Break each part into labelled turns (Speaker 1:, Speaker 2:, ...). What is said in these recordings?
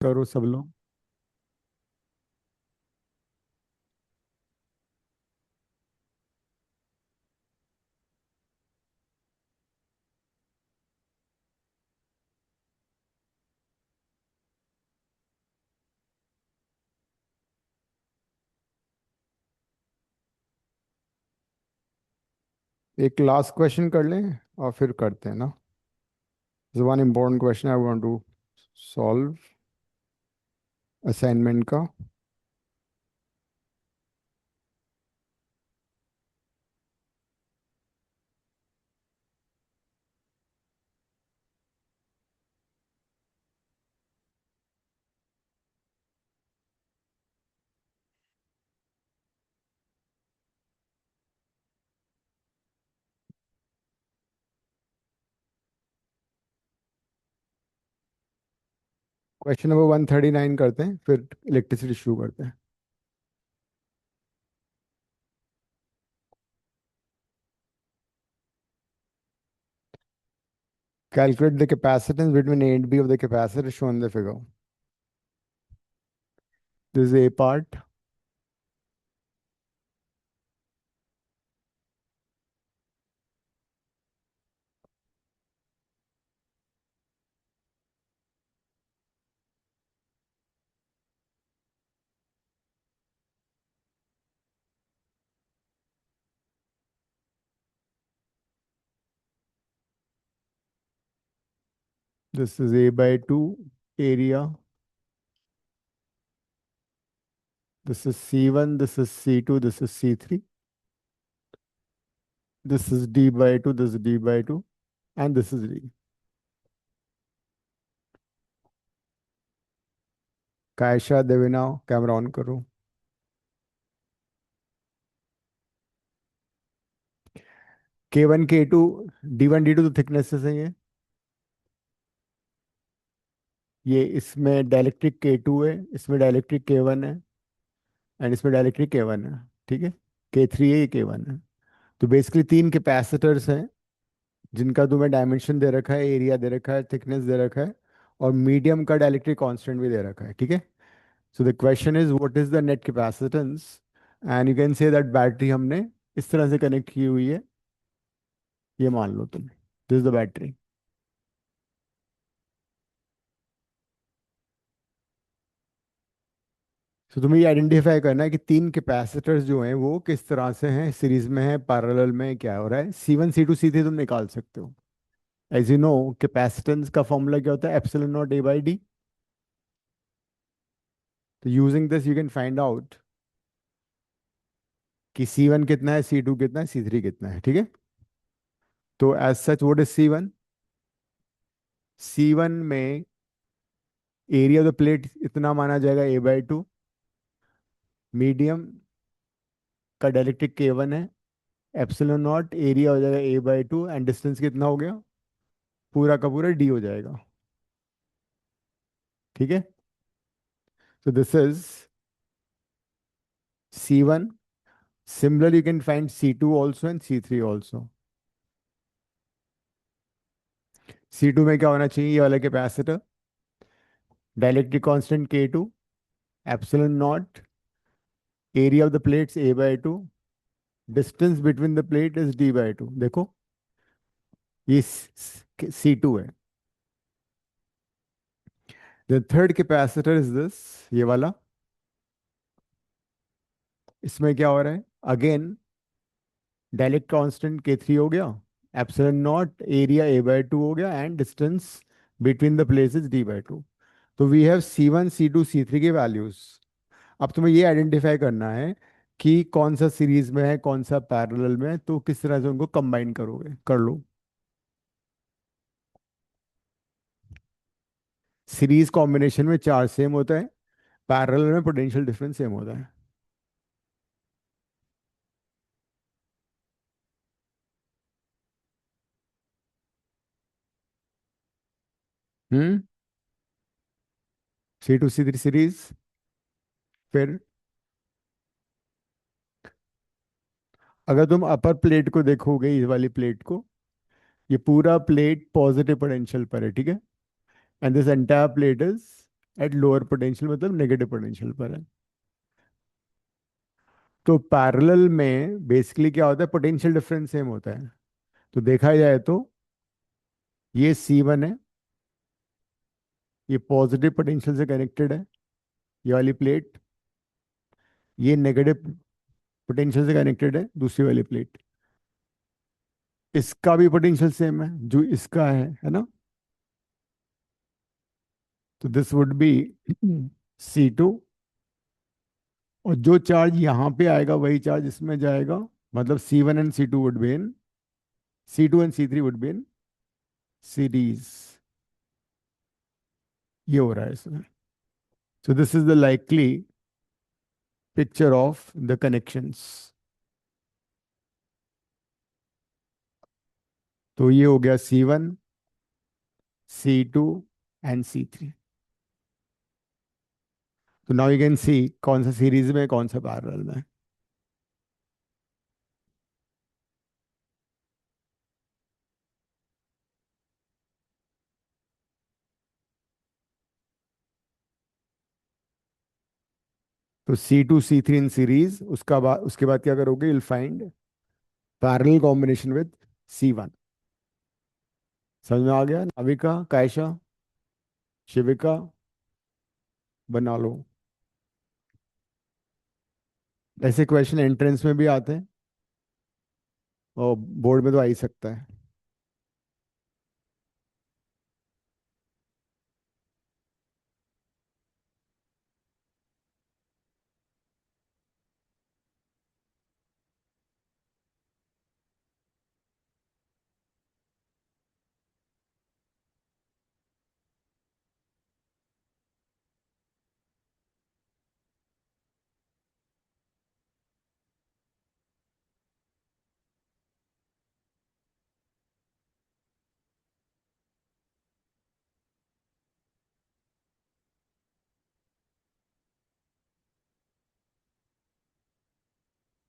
Speaker 1: करो सब लोग। एक लास्ट क्वेश्चन कर लें और फिर करते हैं ना। One important question I want to solve assignment का। क्वेश्चन नंबर 139 करते हैं, फिर इलेक्ट्रिसिटी शुरू करते हैं। Calculate the capacitance between A and B of the capacitor shown in the figure. This is A part. This is A by 2 area. This is C1, this is C2, this is C3. This is D by 2, this is D by 2, and this is D. Kaisha Devina camera on करो। K1 K2 D1 D2 तो thicknesses है ये इसमें dielectric K2 है, इसमें dielectric K1 है, and इसमें dielectric K1 है। ठीक है, K3 है, ये K1 है। तो बेसिकली तीन कैपेसिटर्स हैं जिनका तुम्हें डायमेंशन दे रखा है, एरिया दे रखा है, थिकनेस दे रखा है, और मीडियम का डाइलेक्ट्रिक कांस्टेंट भी दे रखा है। ठीक है, so the question is what is the net capacitance, and you can say that battery हमने इस तरह से कनेक्ट की हुई है, ये मान लो तुम, दिस इज द बैटरी। तो तुम्हें ये आइडेंटिफाई करना है कि तीन कैपेसिटर्स जो हैं वो किस तरह से हैं, सीरीज में है, पैरेलल में है, क्या हो रहा है। C1 C2 C3 तुम निकाल सकते हो। एज यू नो, कैपेसिटेंस का फॉर्मूला क्या होता है, epsilon naught A by D. तो using this you can find out कि C1 कितना है, C2 कितना है, C3 कितना है। ठीक है, तो as such what is C1? C1 में एरिया ऑफ द प्लेट इतना माना जाएगा A बाई 2, मीडियम का डायलेक्ट्रिक K1 है, एप्सिलॉन नॉट एरिया हो जाएगा A बाई 2, एंड डिस्टेंस कितना हो गया, पूरा का पूरा D हो जाएगा। ठीक है, so this is C1. Similarly, you can find C2 also and C3 also. C2 में क्या होना चाहिए, ये वाला capacitor, dielectric constant K2, epsilon not area of the plates A by 2, distance between the plate is D by 2। देखो ये C2 है। The third capacitor is this, ये वाला। इसमें क्या हो रहा है, अगेन डायलेक्ट्रिक कांस्टेंट K3 हो गया, epsilon not area A by 2 हो गया, and distance between the places D by 2। तो we have C1 C2 C3 के वैल्यूज। अब तुम्हें ये आइडेंटिफाई करना है कि कौन सा सीरीज में है, कौन सा पैरेलल में है, तो किस तरह से उनको कंबाइन करोगे, कर लो। सीरीज कॉम्बिनेशन में चार्ज सेम होता है, पैरेलल में पोटेंशियल डिफरेंस सेम होता है। हम्म, C2 C3 सीरीज। फिर अगर तुम अपर प्लेट को देखोगे, इस वाली प्लेट को, ये पूरा प्लेट पॉजिटिव पोटेंशियल पर है। ठीक है, and this entire plate is at lower potential मतलब नेगेटिव पोटेंशियल पर है। तो पैरेलल में बेसिकली क्या होता है, पोटेंशियल डिफरेंस सेम होता है। तो देखा जाए तो ये C1 है, ये पॉजिटिव पोटेंशियल से कनेक्टेड है, ये वाली प्लेट। ये नेगेटिव पोटेंशियल से कनेक्टेड है, दूसरी वाली प्लेट। इसका भी पोटेंशियल सेम है जो इसका है ना। तो दिस वुड बी C2। और जो चार्ज यहाँ पे आएगा वही चार्ज इसमें जाएगा, मतलब C1 and C2 would be in, C2 and C3 would be in series. ये हो रहा है इसमें। So this is the likely picture of the connections. तो ये हो गया C1, C2 एंड C3। तो नाउ यू कैन सी कौन सा सीरीज में कौन सा पैरेलल में। तो C2 C3 इन सीरीज, उसका बाद उसके बाद क्या करोगे, you'll find parallel combination with C1। समझ में आ गया, नाविका, कायशा, शिविका, बना लो। ऐसे क्वेश्चन एंट्रेंस में भी आते हैं और बोर्ड में तो आ ही सकता है।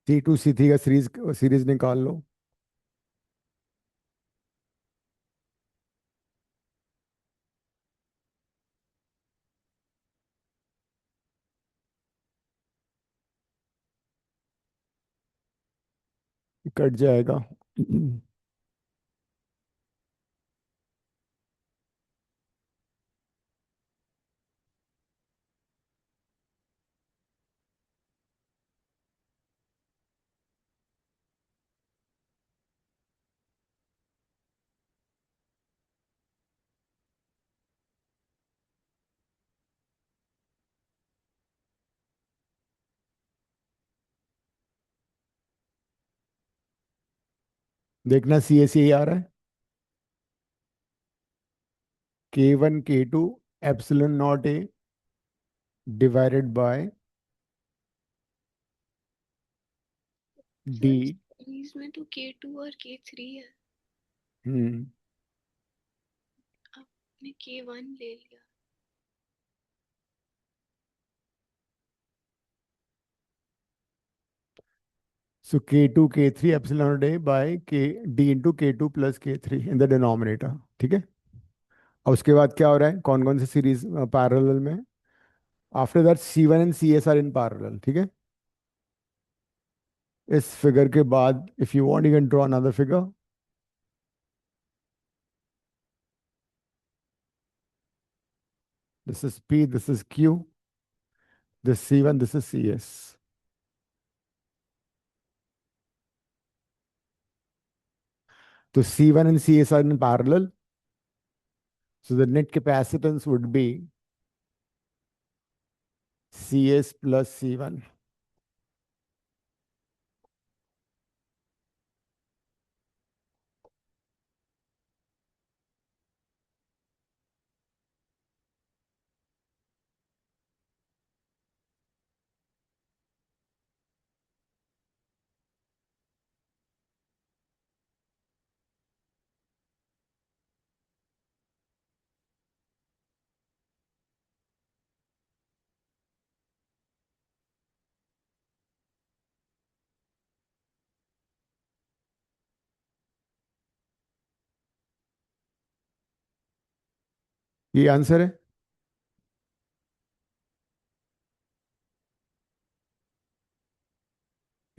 Speaker 1: C2 C3 का सीरीज सीरीज निकाल लो। कट जाएगा। देखना CA आ रहा है। K1 K2 epsilon naught A divided by
Speaker 2: sir
Speaker 1: D।
Speaker 2: Series में तो K2 और K3 है।
Speaker 1: हम्म।
Speaker 2: आपने K1 ले लिया।
Speaker 1: So K2 K3 epsilon naught A by K D into K2 plus K3 in the denominator. ठीक है। और उसके बाद क्या हो रहा है, कौन कौन से सीरीज पैरेलल में। After that C1 and CS are in parallel. ठीक है। इस फिगर के बाद if you want you can draw another figure. This is P, this is Q, this C1, this is CS। तो C1 and CS are in parallel, so the net capacitance would be CS plus C1। ये answer है।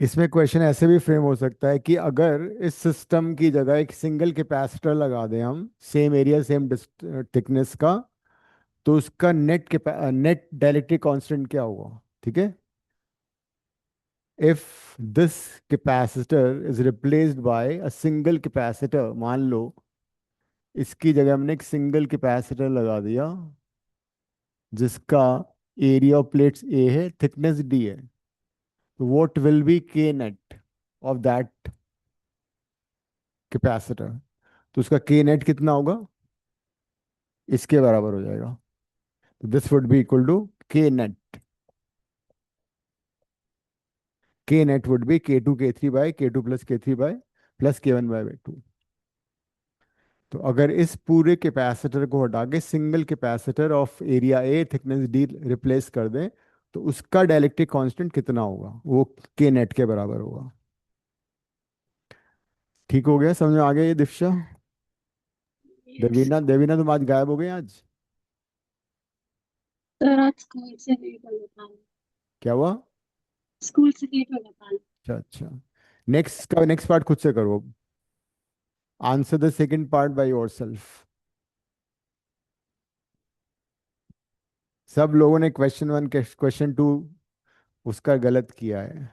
Speaker 1: इसमें question ऐसे भी frame हो सकता है कि अगर इस सिस्टम की जगह एक सिंगल कैपेसिटर लगा दें हम, सेम एरिया सेम थिकनेस का, तो उसका नेट डाइलेक्ट्रिक कांस्टेंट क्या होगा? ठीक है। If this capacitor is replaced by a single capacitor, मान लो इसकी जगह हमने एक सिंगल कैपेसिटर लगा दिया जिसका एरिया ऑफ प्लेट्स ए है, थिकनेस डी है, तो व्हाट विल बी के नेट ऑफ दैट कैपेसिटर? तो उसका के नेट कितना होगा? इसके बराबर हो जाएगा। तो this would be equal to K net. K net would be K2 K3 by K2 plus K3 by plus K1 by 2। तो अगर इस पूरे कैपेसिटर को हटा के single capacitor of area A thickness D replace कर दें, तो उसका डाइलेक्ट्रिक कांस्टेंट कितना होगा? वो के नेट के बराबर होगा। ठीक हो गया? समझ में आ गया ये दीक्षा?
Speaker 2: यस।
Speaker 1: देवीना, देवीना तुम आज गायब हो गए आज।
Speaker 3: सर आज स्कूल से लेट हो जाता है।
Speaker 1: क्या हुआ?
Speaker 3: स्कूल से लेट हो जाता है।
Speaker 1: अच्छा अच्छा। नेक्स्ट पार्ट खुद से करो। Answer the second part by yourself. सब लोगों ने क्वेश्चन 1 क्वेश्चन 2 उसका गलत किया है।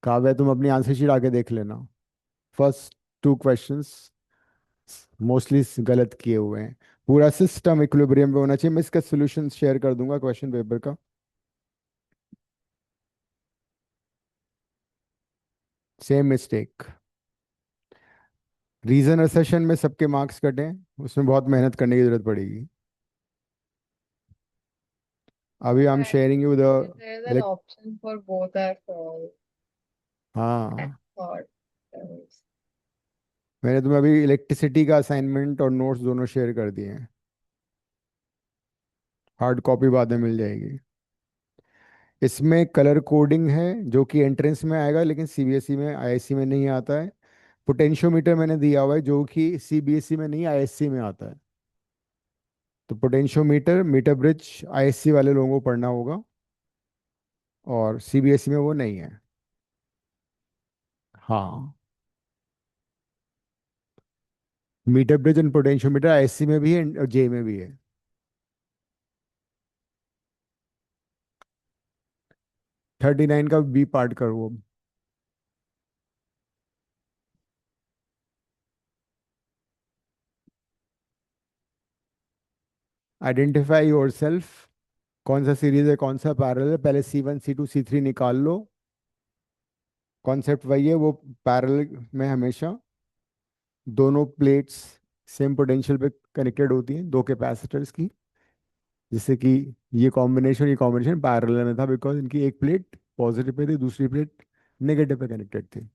Speaker 1: काव्या तुम अपनी आंसर शीट आके देख लेना। फर्स्ट 2 क्वेश्चंस मोस्टली गलत किए हुए हैं। पूरा सिस्टम इक्विलिब्रियम पे होना चाहिए। मैं इसका सोल्यूशन शेयर कर दूंगा क्वेश्चन पेपर का। Same mistake. रीजन असेशन में सबके मार्क्स कटे, उसमें बहुत मेहनत करने की जरूरत पड़ेगी। अभी I am
Speaker 4: Right.
Speaker 1: Sharing you the
Speaker 4: There's an option for both are false. I
Speaker 1: हाँ,
Speaker 4: thought there was.
Speaker 1: मैंने तुम्हें अभी इलेक्ट्रिसिटी का असाइनमेंट और नोट्स दोनों शेयर कर दिए हैं। हार्ड कॉपी बाद में मिल जाएगी। इसमें कलर कोडिंग है जो कि एंट्रेंस में आएगा, लेकिन सीबीएसई में आईएससी में नहीं आता है। पोटेंशियोमीटर मैंने दिया हुआ है जो कि सीबीएसई में नहीं आईएससी में आता है। तो पोटेंशियोमीटर मीटर ब्रिज आईएससी वाले लोगों को पढ़ना होगा, और सीबीएसई में वो नहीं है। हाँ, metre bridge and potentiometer ISC में भी है और जे में भी है। 39 का बी पार्ट करो। Identify yourself. कौन सा सीरीज है कौन सा पैरेलल है, पहले C1 C2 C3 निकाल लो। कॉन्सेप्ट वही है, वो पैरेलल में हमेशा दोनों प्लेट्स सेम पोटेंशियल पे कनेक्टेड होती हैं, दो कैपेसिटर्स की। जिससे कि ये कॉम्बिनेशन पैरेलल में था बिकॉज इनकी एक प्लेट पॉजिटिव पे थी, दूसरी प्लेट नेगेटिव पे कनेक्टेड थी।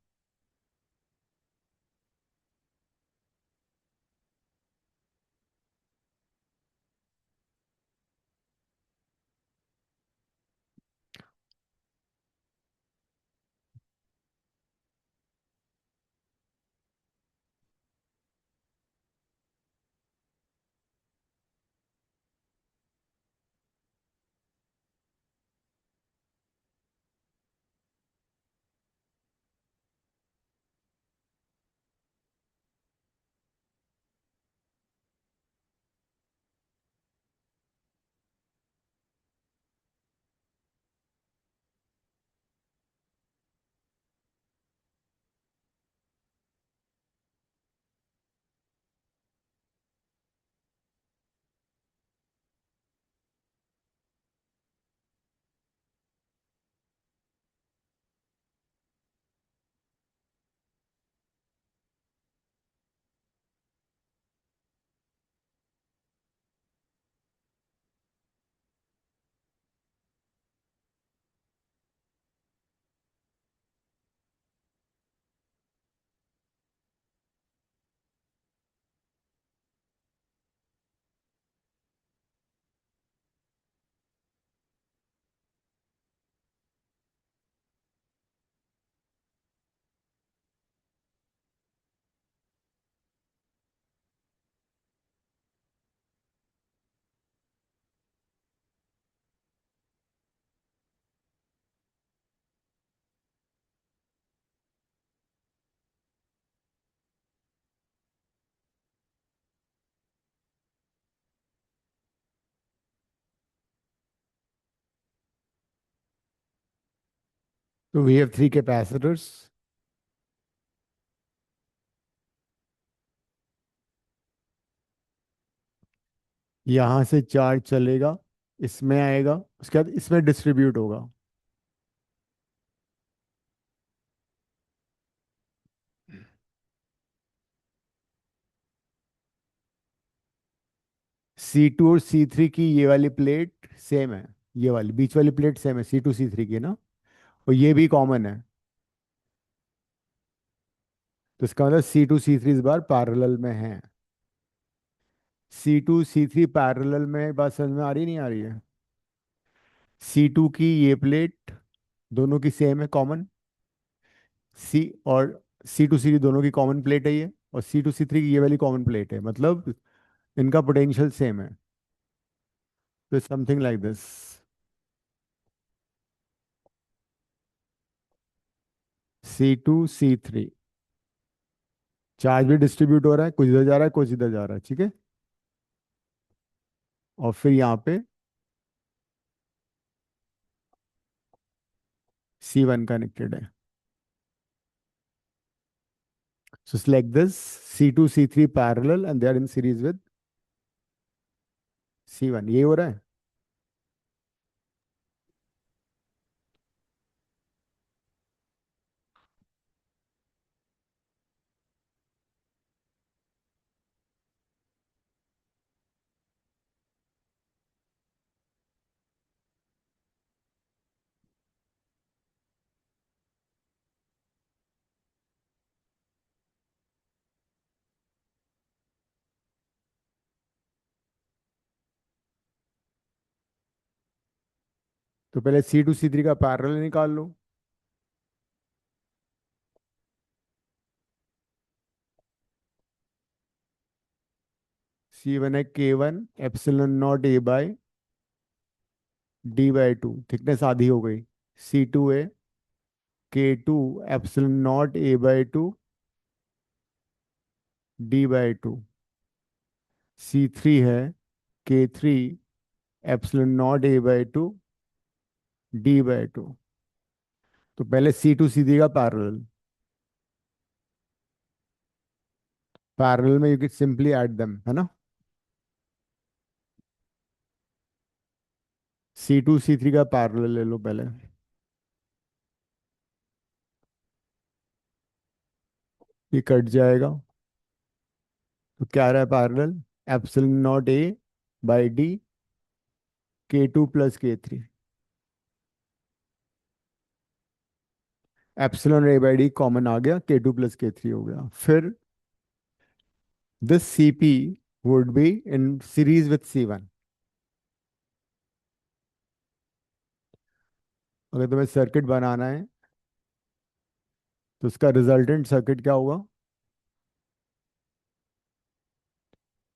Speaker 1: तो वी हैव थ्री कैपेसिटर्स, यहाँ से चार्ज चलेगा, इसमें आएगा, उसके बाद इसमें डिस्ट्रीब्यूट होगा। C2 और C3 की ये वाली प्लेट सेम है, ये वाली बीच वाली प्लेट सेम है C2 C3 की ना, और ये भी कॉमन है। तो इसका मतलब C2 C3 इस बार पैरेलल में है। C2 C3 पैरेलल में, बात समझ में आ रही नहीं आ रही है? C2 की ये प्लेट दोनों की सेम है, कॉमन। सी और C2 C3 दोनों की कॉमन प्लेट है ये, और C2 C3 की ये वाली कॉमन प्लेट है, मतलब इनका पोटेंशियल सेम है। तो something like this. C2 C3 charge भी डिस्ट्रीब्यूट हो रहा है, कुछ इधर जा रहा है कुछ इधर जा रहा है, ठीक है। और फिर यहाँ पे C1 कनेक्टेड है। So select this C2 C3 parallel and they are in series with C1, ये हो रहा है। तो पहले C2 C3 का पैरेलल निकाल लो। C1 है K1 epsilon not A/D/2, thickness आधी हो गई। C2 है K2 epsilon not A/2 D/2। C3 है K3 epsilon not A/2 D/2। तो पहले C2 C3 का पैरेलल, पैरेलल में you can simply add them, है ना। C2 C3 का पैरेलल ले लो पहले, ये कट जाएगा। तो क्या रहा है parallel? Epsilon naught A/D K2 + K3। एप्सिलॉन A/D कॉमन आ गया, K2 + K3 हो गया। फिर this CP would be in series with C1। अगर तुम्हें सर्किट बनाना है तो उसका रिजल्टेंट सर्किट क्या होगा?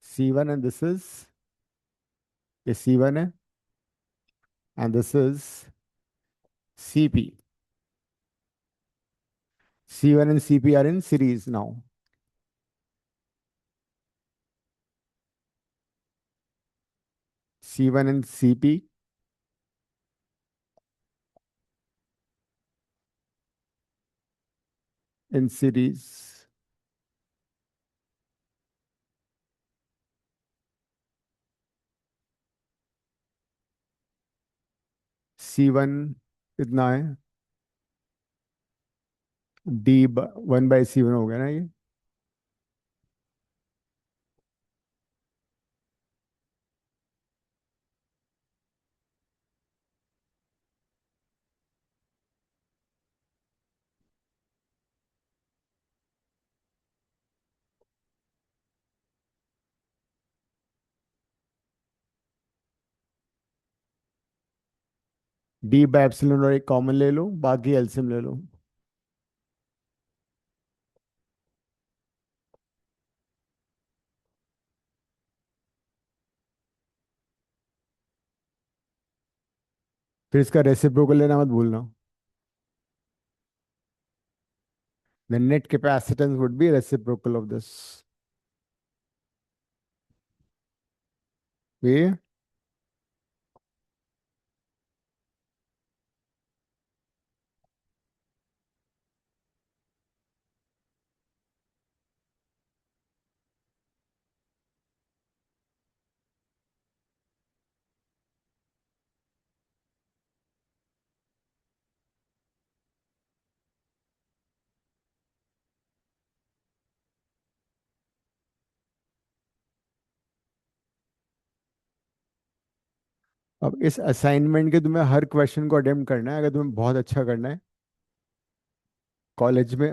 Speaker 1: C1 एंड दिस इज, ये C1 है and this is CP। C1 and CP are in series now. C1 and CP in series. C1 कितना है? D1/C1 हो गया ना ये। D/ε और एक कॉमन ले लो, बाकी एलसीएम ले लो। फिर इसका रेसिप्रोकल लेना मत भूलना। The net capacitance would be reciprocal of this. ये अब इस असाइनमेंट के तुम्हें हर क्वेश्चन को अटेम्प्ट करना है, अगर तुम्हें बहुत अच्छा करना है कॉलेज में,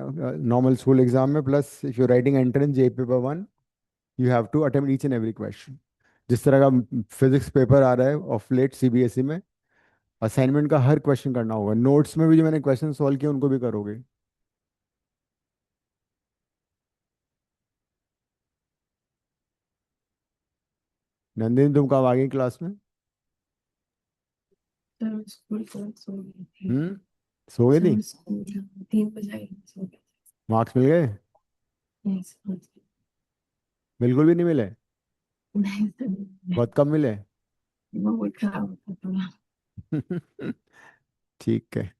Speaker 1: नॉर्मल स्कूल एग्जाम में, plus if you writing entrance JEE paper one, you have to attempt each and every question. जिस तरह का फिजिक्स पेपर आ रहा है ऑफ लेट सीबीएसई में, असाइनमेंट का हर क्वेश्चन करना होगा। नोट्स में भी जो मैंने क्वेश्चन सॉल्व किए उनको भी करोगे। नंदिनी तुम कब आ गई क्लास में?
Speaker 2: सर मैं स्कूल से सो गई थी।
Speaker 1: हम्म, सो गई
Speaker 2: सर
Speaker 1: थी?
Speaker 2: मैं स्कूल 3 बजे आई सो गई
Speaker 1: मार्क्स मिल गए?
Speaker 2: थी। नहीं सर
Speaker 1: बिल्कुल भी नहीं मिले?
Speaker 2: नहीं सर नहीं।
Speaker 1: बहुत कम मिले?
Speaker 2: वो मूड खराब होता थोड़ा।
Speaker 1: ठीक है।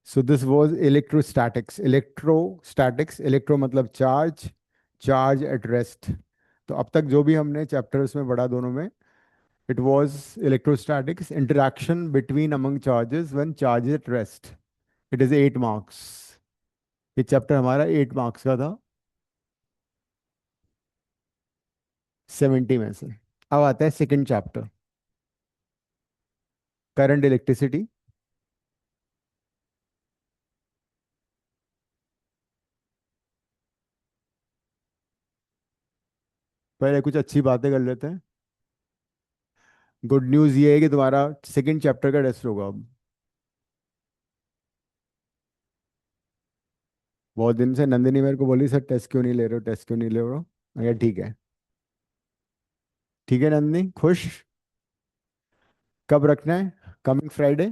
Speaker 1: So this was electrostatics. Electrostatics, electro मतलब चार्ज, चार्ज एट रेस्ट। तो अब तक जो भी हमने चैप्टर्स में पढ़ा दोनों में, it was electrostatics, interaction between among charges when charges at rest. It is 8 marks. ये चैप्टर हमारा 8 मार्क्स का था 70 में से। अब आता है सेकंड चैप्टर, करंट इलेक्ट्रिसिटी। पहले कुछ अच्छी बातें कर लेते हैं। गुड न्यूज़ ये है कि तुम्हारा सेकंड चैप्टर का टेस्ट होगा अब। बहुत दिन से नंदिनी मेरे को बोली, सर टेस्ट क्यों नहीं ले रहे हो, टेस्ट क्यों नहीं ले रहे हो। मैं कहा, ठीक है। ठीक है नंदिनी, खुश? कब रखना है? कमिंग फ्राइडे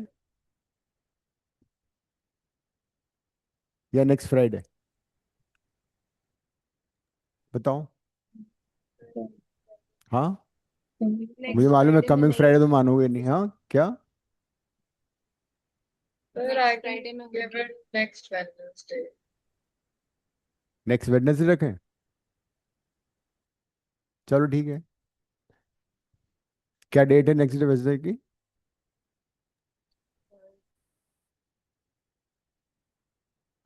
Speaker 1: या नेक्स्ट फ्राइडे? बताओ। हाँ, मुझे
Speaker 4: Next
Speaker 1: मालूम है
Speaker 4: Friday में
Speaker 1: कमिंग
Speaker 4: नहीं
Speaker 1: फ्राइडे तो
Speaker 4: होगी।
Speaker 1: मानोगे नहीं। हाँ क्या?
Speaker 4: Sir, I
Speaker 3: next
Speaker 4: can
Speaker 3: Friday में
Speaker 4: give
Speaker 3: होगी।
Speaker 4: it next Wednesday.
Speaker 1: Next Wednesday रखें? चलो ठीक है। क्या डेट है नेक्स्ट वेडनेसडे की?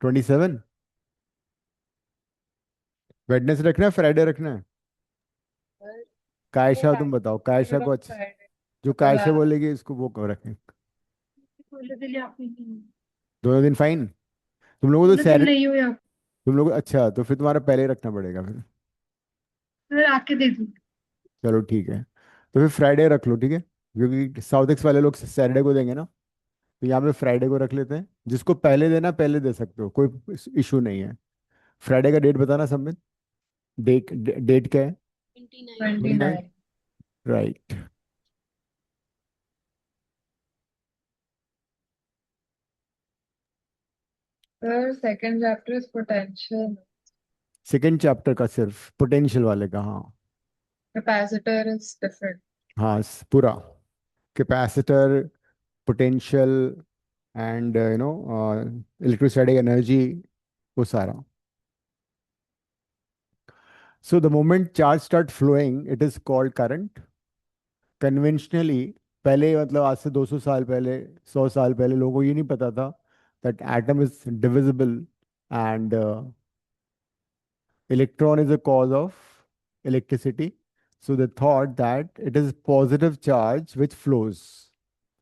Speaker 1: 27? वेडनेसडे रखना है, फ्राइडे रखना है?
Speaker 4: Sir,
Speaker 1: कायशा
Speaker 4: what
Speaker 1: तुम
Speaker 4: I
Speaker 1: बताओ,
Speaker 4: give
Speaker 1: कायशा
Speaker 4: it
Speaker 1: को
Speaker 4: on
Speaker 1: अच्छा,
Speaker 4: Friday
Speaker 1: जो
Speaker 4: because
Speaker 1: कायशा
Speaker 4: I have
Speaker 1: बोलेगी इसको वो कब रखें?
Speaker 3: पूरे दिन आप नहीं।
Speaker 1: दोनों दिन फाइन? तुम लोगों को तो
Speaker 3: पूरे दिन
Speaker 1: सैटरडे,
Speaker 3: नहीं हुए आप।
Speaker 1: तुम लोग अच्छा, तो फिर तुम्हारा पहले ही रखना पड़ेगा फिर।
Speaker 3: फिर आके दे दूँ।
Speaker 1: चलो ठीक है, तो फिर फ्राइडे रख लो, ठीक है, क्योंकि साउथ एक्स वाले लोग सैटरडे को देंगे ना, तो यहाँ पे फ्राइडे को रख लेते हैं। जिसको पहले देना पहले दे सकते हो, कोई इशू नहीं है। फ्राइडे का डेट बताना सबमिट। डेट, डेट क्या है?
Speaker 3: 29।
Speaker 1: 29?
Speaker 4: 29.
Speaker 1: Right.
Speaker 4: Sir, second chapter is potential.
Speaker 1: Second chapter का सिर्फ पोटेंशियल वाले का, हाँ।
Speaker 4: Capacitor is different.
Speaker 1: हाँ पूरा, capacitor, potential, and electrostatic energy, वो सारा। So the moment charge start flowing it is called current. Conventionally, पहले मतलब आज से 200 साल पहले, 100 साल पहले लोगों को ये नहीं पता था that atom is divisible and electron is a cause of electricity. So they thought that it is positive charge which flows.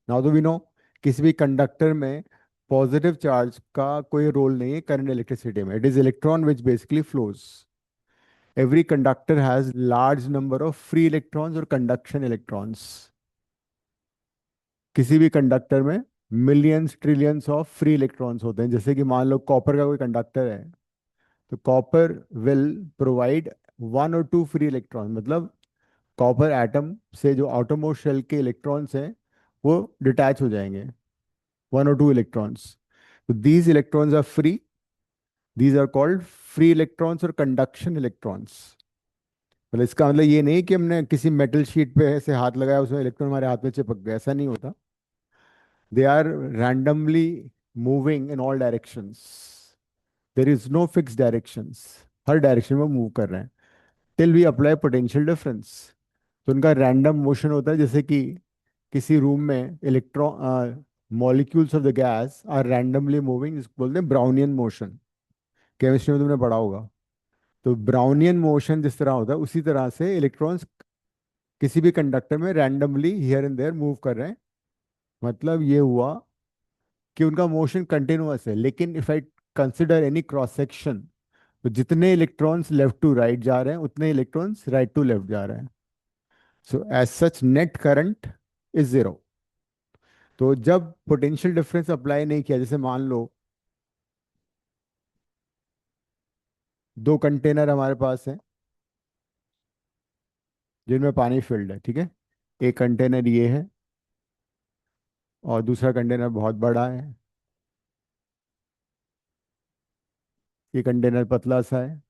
Speaker 1: Now do we know किसी भी कंडक्टर में पॉजिटिव चार्ज का कोई रोल नहीं है करंट इलेक्ट्रिसिटी में। It is electron which basically flows. Every conductor has large number of free electrons और conduction electrons. किसी भी कंडक्टर में millions trillions of free electrons होते हैं। जैसे कि मान लो कॉपर का कोई कंडक्टर है, तो कॉपर विल प्रोवाइड 1 और 2 फ्री इलेक्ट्रॉन। मतलब कॉपर एटम से जो आउटरमोस्ट शेल के इलेक्ट्रॉन्स हैं वो डिटैच हो जाएंगे, 1 और 2 इलेक्ट्रॉन्स। तो these electrons are free, these are called free electrons और कंडक्शन इलेक्ट्रॉन्स। मतलब इसका मतलब ये नहीं कि हमने किसी मेटल शीट पे ऐसे हाथ लगाया उसमें इलेक्ट्रॉन हमारे हाथ में चिपक गया, ऐसा नहीं होता। They are randomly moving in all directions. There is no fix directions, हर डायरेक्शन में मूव कर रहे हैं till we apply potential difference. तो उनका रैंडम मोशन होता है। जैसे कि किसी रूम में electron molecules of the gas are randomly moving, जिसको बोलते हैं ब्राउनियन मोशन। केमिस्ट्री में तुमने पढ़ा होगा। तो ब्राउनियन मोशन जिस तरह होता है उसी तरह से इलेक्ट्रॉन्स किसी भी कंडक्टर में randomly here and there move कर रहे हैं। मतलब ये हुआ कि उनका मोशन कंटिन्यूअस है, लेकिन if I consider any cross section, तो जितने इलेक्ट्रॉन्स लेफ्ट टू राइट जा रहे हैं उतने इलेक्ट्रॉन्स राइट टू लेफ्ट जा रहे हैं। So as such net current is zero. तो जब पोटेंशियल डिफरेंस अप्लाई नहीं किया, जैसे मान लो दो कंटेनर हमारे पास हैं जिनमें पानी फिल्ड है, ठीक है। एक कंटेनर ये है और दूसरा कंटेनर बहुत बड़ा है। ये कंटेनर पतला सा है।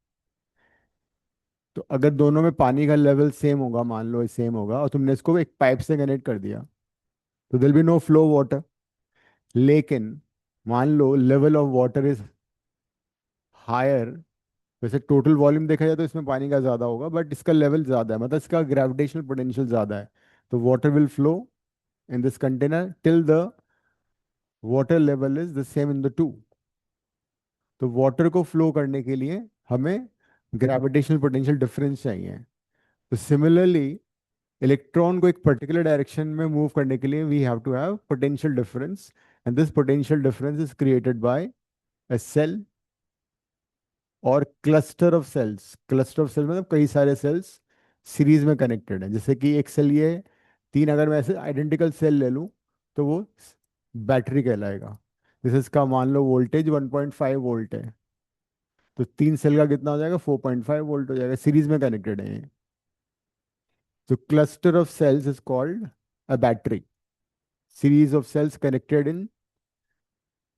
Speaker 1: तो अगर दोनों में पानी का लेवल सेम होगा, मान लो सेम होगा, और तुमने इसको एक पाइप से कनेक्ट कर दिया, तो दिल बी नो फ्लो वाटर। लेकिन मान लो level of water is higher. वैसे टोटल वॉल्यूम देखा जाए तो इसमें पानी का ज़्यादा होगा, बट इसका लेवल ज़्यादा है, मतलब इसका ग्रेविटेशनल पोटेंशियल ज़्यादा है। तो water will flow in this container till the water level is the same in the two. तो वाटर को फ्लो करने के लिए हमें ग्रेविटेशनल पोटेंशियल डिफरेंस चाहिए। तो सिमिलरली इलेक्ट्रॉन को एक पर्टिकुलर डायरेक्शन में मूव करने के लिए we have to have potential difference, and this potential difference is created by a cell और cluster of cells. Cluster of cell मतलब कई सारे सेल्स सीरीज में कनेक्टेड है। जैसे कि एक सेल ये है, तीन अगर मैं ऐसे आइडेंटिकल सेल ले लूं तो वो बैटरी कहलाएगा। जैसे इसका मान लो वोल्टेज 1.5 वोल्ट है, तो तीन सेल का कितना हो जाएगा, 4.5 वोल्ट हो जाएगा, सीरीज में कनेक्टेड है ये। तो cluster of cells is called a battery. Series of cells connected in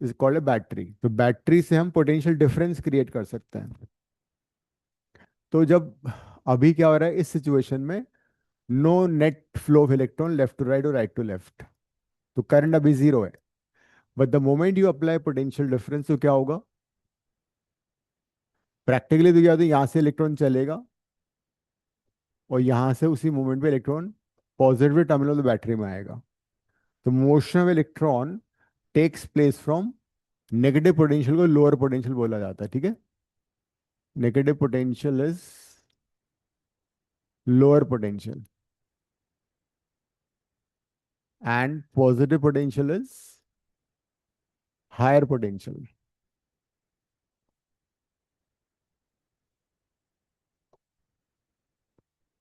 Speaker 1: is called a battery. तो बैटरी से हम पोटेंशियल डिफरेंस क्रिएट कर सकते हैं। तो जब अभी क्या हो रहा है इस सिचुएशन में, no net flow of electron left to right और राइट टू लेफ्ट, तो करंट अभी जीरो है। But the moment you apply potential difference तो क्या होगा, प्रैक्टिकली तो क्या होता है, यहाँ से इलेक्ट्रॉन चलेगा और यहाँ से उसी मोमेंट पे इलेक्ट्रॉन पॉजिटिव टर्मिनल बैटरी में आएगा। तो motion of electron takes place from negative potential को लोअर पोटेंशियल बोला जाता है, ठीक है। Negative potential is lower potential and positive potential is higher potential.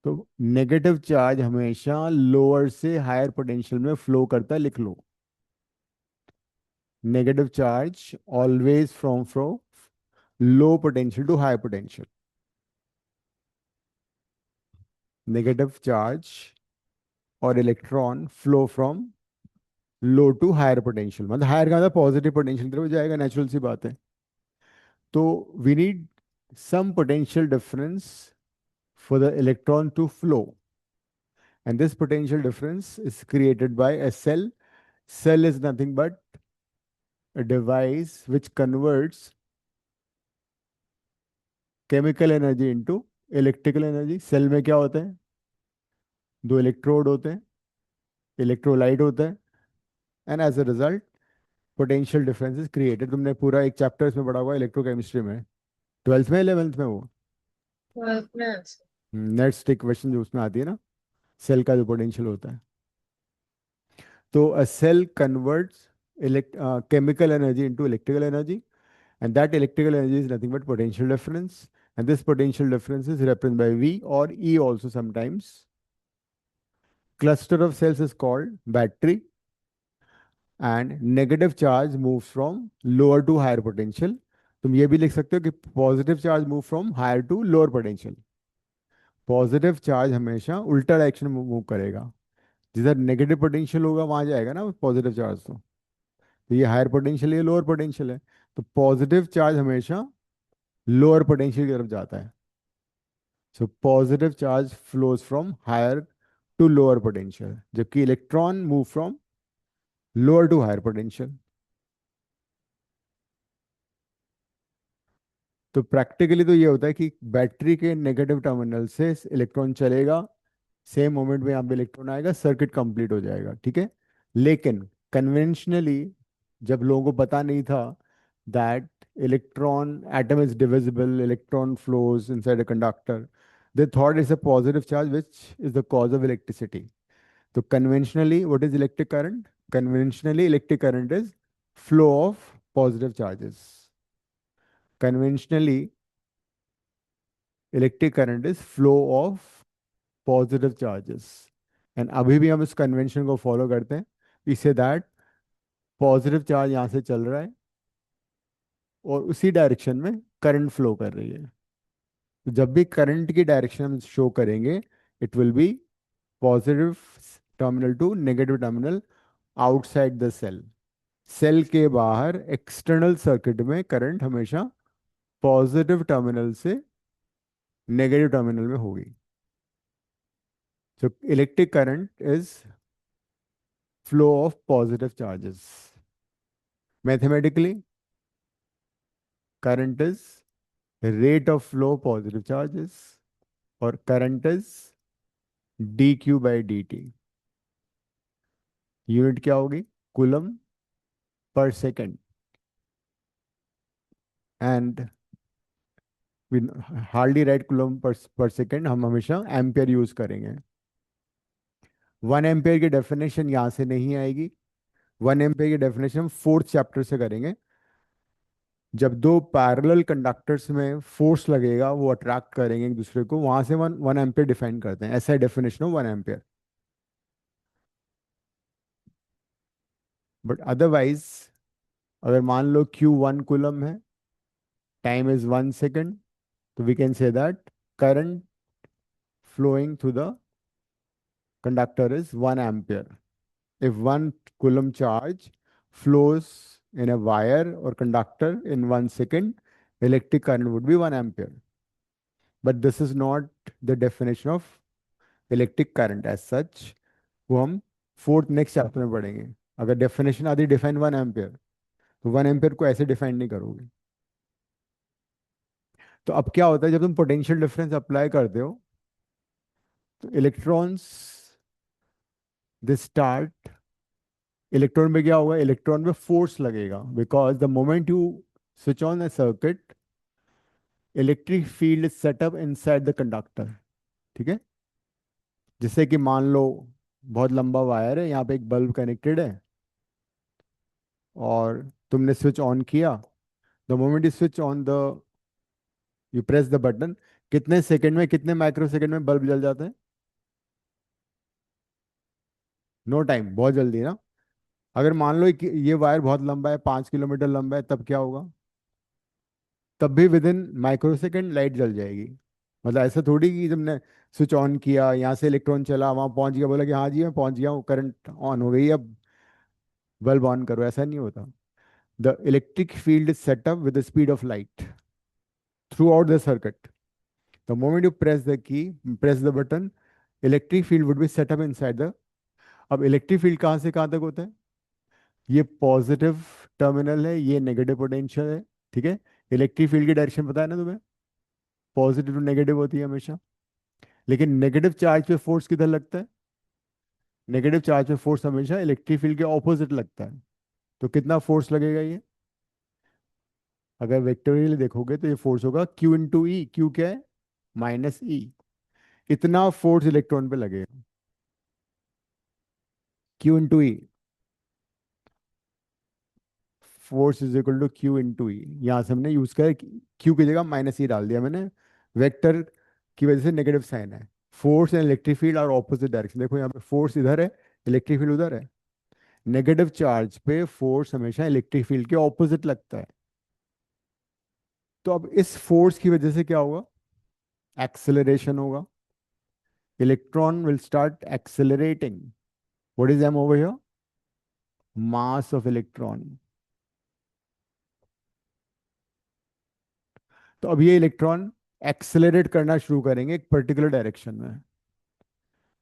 Speaker 1: तो नेगेटिव चार्ज हमेशा लोअर से हायर पोटेंशियल में फ्लो करता है, लिख लो। Negative charge always from low potential to high potential. Negative charge और electron flow from low to higher potential, मतलब हायर का मतलब पॉजिटिव पोटेंशियल की तरफ जाएगा, नेचुरल सी बात है। तो we need some potential difference for the electron to flow, and this potential difference is created by a cell. Cell is nothing but a device which converts chemical energy into electrical energy. Cell में क्या होता है, दो electrode होते हैं, electrolyte होता है, and as a result potential difference is created. तुमने पूरा एक चैप्टर इसमें पढ़ा हुआ इलेक्ट्रोकेमिस्ट्री में, 12th में 11th में, वो
Speaker 4: 12th में ऐसे।
Speaker 1: नेट स्टिक क्वेश्चन जो उसमें आती है ना, सेल का जो पोटेंशियल होता है। तो a cell converts chemical energy into electrical energy, and that electrical energy is nothing but potential difference, and this potential difference is represented by V or E also sometimes. Cluster of cells is called battery, and negative charge moves from lower to higher potential. तुम ये भी लिख सकते हो कि positive charge move from higher to lower potential. Positive charge हमेशा उल्टा direction में मूव करेगा, जिधर नेगेटिव पोटेंशियल होगा वहां जाएगा ना पॉजिटिव चार्ज। तो ये हायर पोटेंशियल, ये लोअर पोटेंशियल है, तो पॉजिटिव चार्ज हमेशा लोअर पोटेंशियल की तरफ जाता है। So positive charge flows from higher to lower potential, जबकि electron move from lower to higher potential. तो प्रैक्टिकली तो ये होता है कि बैटरी के नेगेटिव टर्मिनल से इलेक्ट्रॉन चलेगा, सेम मोमेंट में यहाँ पे इलेक्ट्रॉन आएगा, सर्किट कंप्लीट हो जाएगा, ठीक है। लेकिन कन्वेंशनली जब लोगों को पता नहीं था that electron atom is divisible, electron flows inside a conductor, they thought it's a positive charge which is the cause of electricity. So conventionally, what is electric current? Conventionally, electric current is flow of positive charges. Conventionally, electric current is flow of positive charges. And अभी भी हम इस convention को follow करते हैं. We say that positive charge यहाँ से चल रहा है और उसी डायरेक्शन में करंट फ्लो कर रही है. तो जब भी करंट की डायरेक्शन हम शो करेंगे, it will be positive terminal to negative terminal outside the cell. Cell के बाहर एक्सटर्नल सर्किट में करंट हमेशा पॉजिटिव टर्मिनल से नेगेटिव टर्मिनल में होगी. So electric current is flow of positive charges. Mathematically, current is rate of flow positive charges, or current is dq by dt. Unit क्या होगी? Coulomb per second. And we hardly write coulomb per second, हम हमेशा ampere use करेंगे. 1 ampere की definition यहाँ से नहीं आएगी. 1 एम्पियर की डेफिनेशन हम 4th चैप्टर से करेंगे. जब दो पैरेलल कंडक्टर्स में फोर्स लगेगा, वो अट्रैक्ट करेंगे एक दूसरे को, वहां से 1 एम्पियर डिफाइन करते हैं. ऐसा डेफिनेशन हो 1 एम्पियर. बट अदरवाइज, अगर मान लो Q1 कूलम है, टाइम इज 1 सेकेंड, तो we can say that current flowing through the conductor is 1 ampere. If 1 coulomb charge flows in a wire or conductor in 1 second, electric current would be 1 ampere. But this is not the definition of electric current as such. वो हम 4th next chapter में पढ़ेंगे. अगर definition आदि define 1 ampere, तो 1 ampere को ऐसे define नहीं करोगे. तो अब क्या होता है, जब तुम पोटेंशियल डिफरेंस अप्लाई करते हो, तो इलेक्ट्रॉन्स दे स्टार्ट. इलेक्ट्रॉन में क्या होगा? इलेक्ट्रॉन में फोर्स लगेगा, because the moment you switch on the circuit, electric field set up inside the conductor. ठीक है. जैसे कि मान लो बहुत लंबा वायर है, यहाँ पे एक बल्ब कनेक्टेड है, और तुमने स्विच ऑन किया. The moment you switch on the, you press the button, कितने सेकंड में, कितने माइक्रो सेकंड में बल्ब जल जाता है? नो टाइम, बहुत जल्दी ना. अगर मान लो ये वायर बहुत लंबा है, 5 किलोमीटर लंबा है, तब क्या होगा? तब भी with in micro second light जल जाएगी. मतलब ऐसा थोड़ी कि तुमने स्विच ऑन किया, यहाँ से इलेक्ट्रॉन चला, वहां पहुंच गया, बोला कि हाँ जी मैं पहुंच गया हूँ, करंट ऑन हो गई, अब बल्ब ऑन करो. ऐसा नहीं होता. The electric field is set up with the speed of light through out the circuit. The moment you press the key, press the button, electric field would be set up inside the. अब electric field कहाँ से कहाँ तक होता है? ये positive terminal है, ये नेगेटिव पोटेंशियल है. ठीक है. इलेक्ट्रिक फील्ड की डायरेक्शन पता है ना तुम्हें? पॉजिटिव टू नेगेटिव होती है हमेशा. लेकिन नेगेटिव चार्ज पे फोर्स किधर लगता है? नेगेटिव चार्ज पे फोर्स हमेशा इलेक्ट्रिक फील्ड के ऑपोजिट लगता है. तो कितना फोर्स लगेगा ये? अगर वेक्टोरियली देखोगे तो ये फोर्स होगा Q इंटू ई. क्यू क्या है? Minus E. इतना फोर्स इलेक्ट्रॉन पे लगेगा, Q into E. Force is equal to Q into E. यहाँ से हमने यूज किया, Q की जगह माइनस ई डाल दिया मैंने. वेक्टर की वजह से नेगेटिव साइन है. Force and electric field are opposite direction. देखो यहाँ पे फोर्स इधर है, इलेक्ट्रिक फील्ड उधर है. नेगेटिव चार्ज पे फोर्स हमेशा इलेक्ट्रिक फील्ड के ऑपोजिट लगता है. तो अब इस फोर्स की वजह से क्या होगा? एक्सेलरेशन होगा. Electron will start accelerating. What is M over here? Mass of electron. तो अब ये इलेक्ट्रॉन एक्सेलरेट करना शुरू करेंगे एक पर्टिकुलर डायरेक्शन में.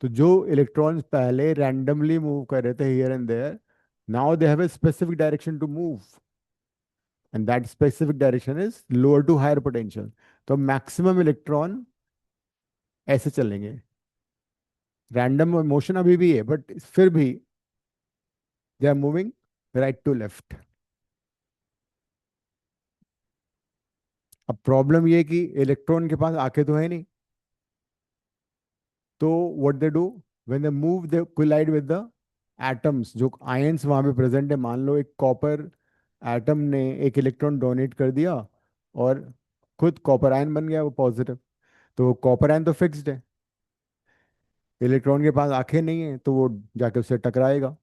Speaker 1: तो जो इलेक्ट्रॉन्स पहले रैंडमली मूव कर रहे थे here and there, now they have a specific direction to move, and that specific direction is lower to higher potential. तो मैक्सिमम इलेक्ट्रॉन ऐसे चलेंगे. रैंडम मोशन अभी भी है, बट फिर भी they are moving right to left. अब problem ये है कि इलेक्ट्रॉन के पास आंखें तो है नहीं, तो what they do, when they move they collide with the atoms, जो आयंस वहां पे प्रेजेंट है, मान लो एक कॉपर एटम ने एक इलेक्ट्रॉन डोनेट कर दिया और खुद कॉपर आयन बन गया वो पॉजिटिव, तो वो कॉपर आयन तो फिक्स्ड है, इलेक्ट्रॉन के पास आंखें नहीं है, तो वो जाके उससे टकराएगा,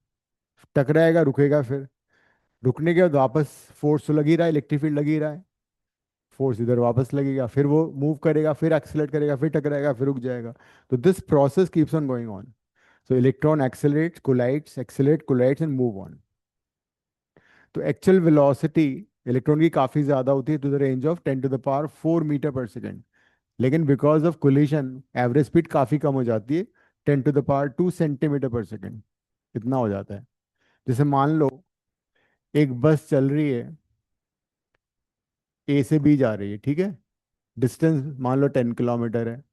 Speaker 1: टकराएगा रुकेगा, फिर रुकने के बाद वापस फोर्स तो लगी रहा है, इलेक्ट्रिक फील्ड लगी रहा है, फोर्स इधर वापस लगेगा, फिर वो मूव करेगा, फिर एक्सेलरेट करेगा, फिर टकराएगा, फिर रुक जाएगा। तो this process keeps on going on. So electron accelerate collides and move on. तो एक्चुअल वेलोसिटी इलेक्ट्रॉन की काफी ज्यादा होती है, टू द रेंज ऑफ 10⁴मीटर पर सेकेंड, लेकिन because of collision average speed काफी कम हो जाती है, 10⁻²सेंटीमीटर पर सेकेंड, इतना हो जाता है। जैसे मान लो एक बस चल रही है, ए से बी जा रही है, ठीक है, डिस्टेंस मान लो 10 किलोमीटर है,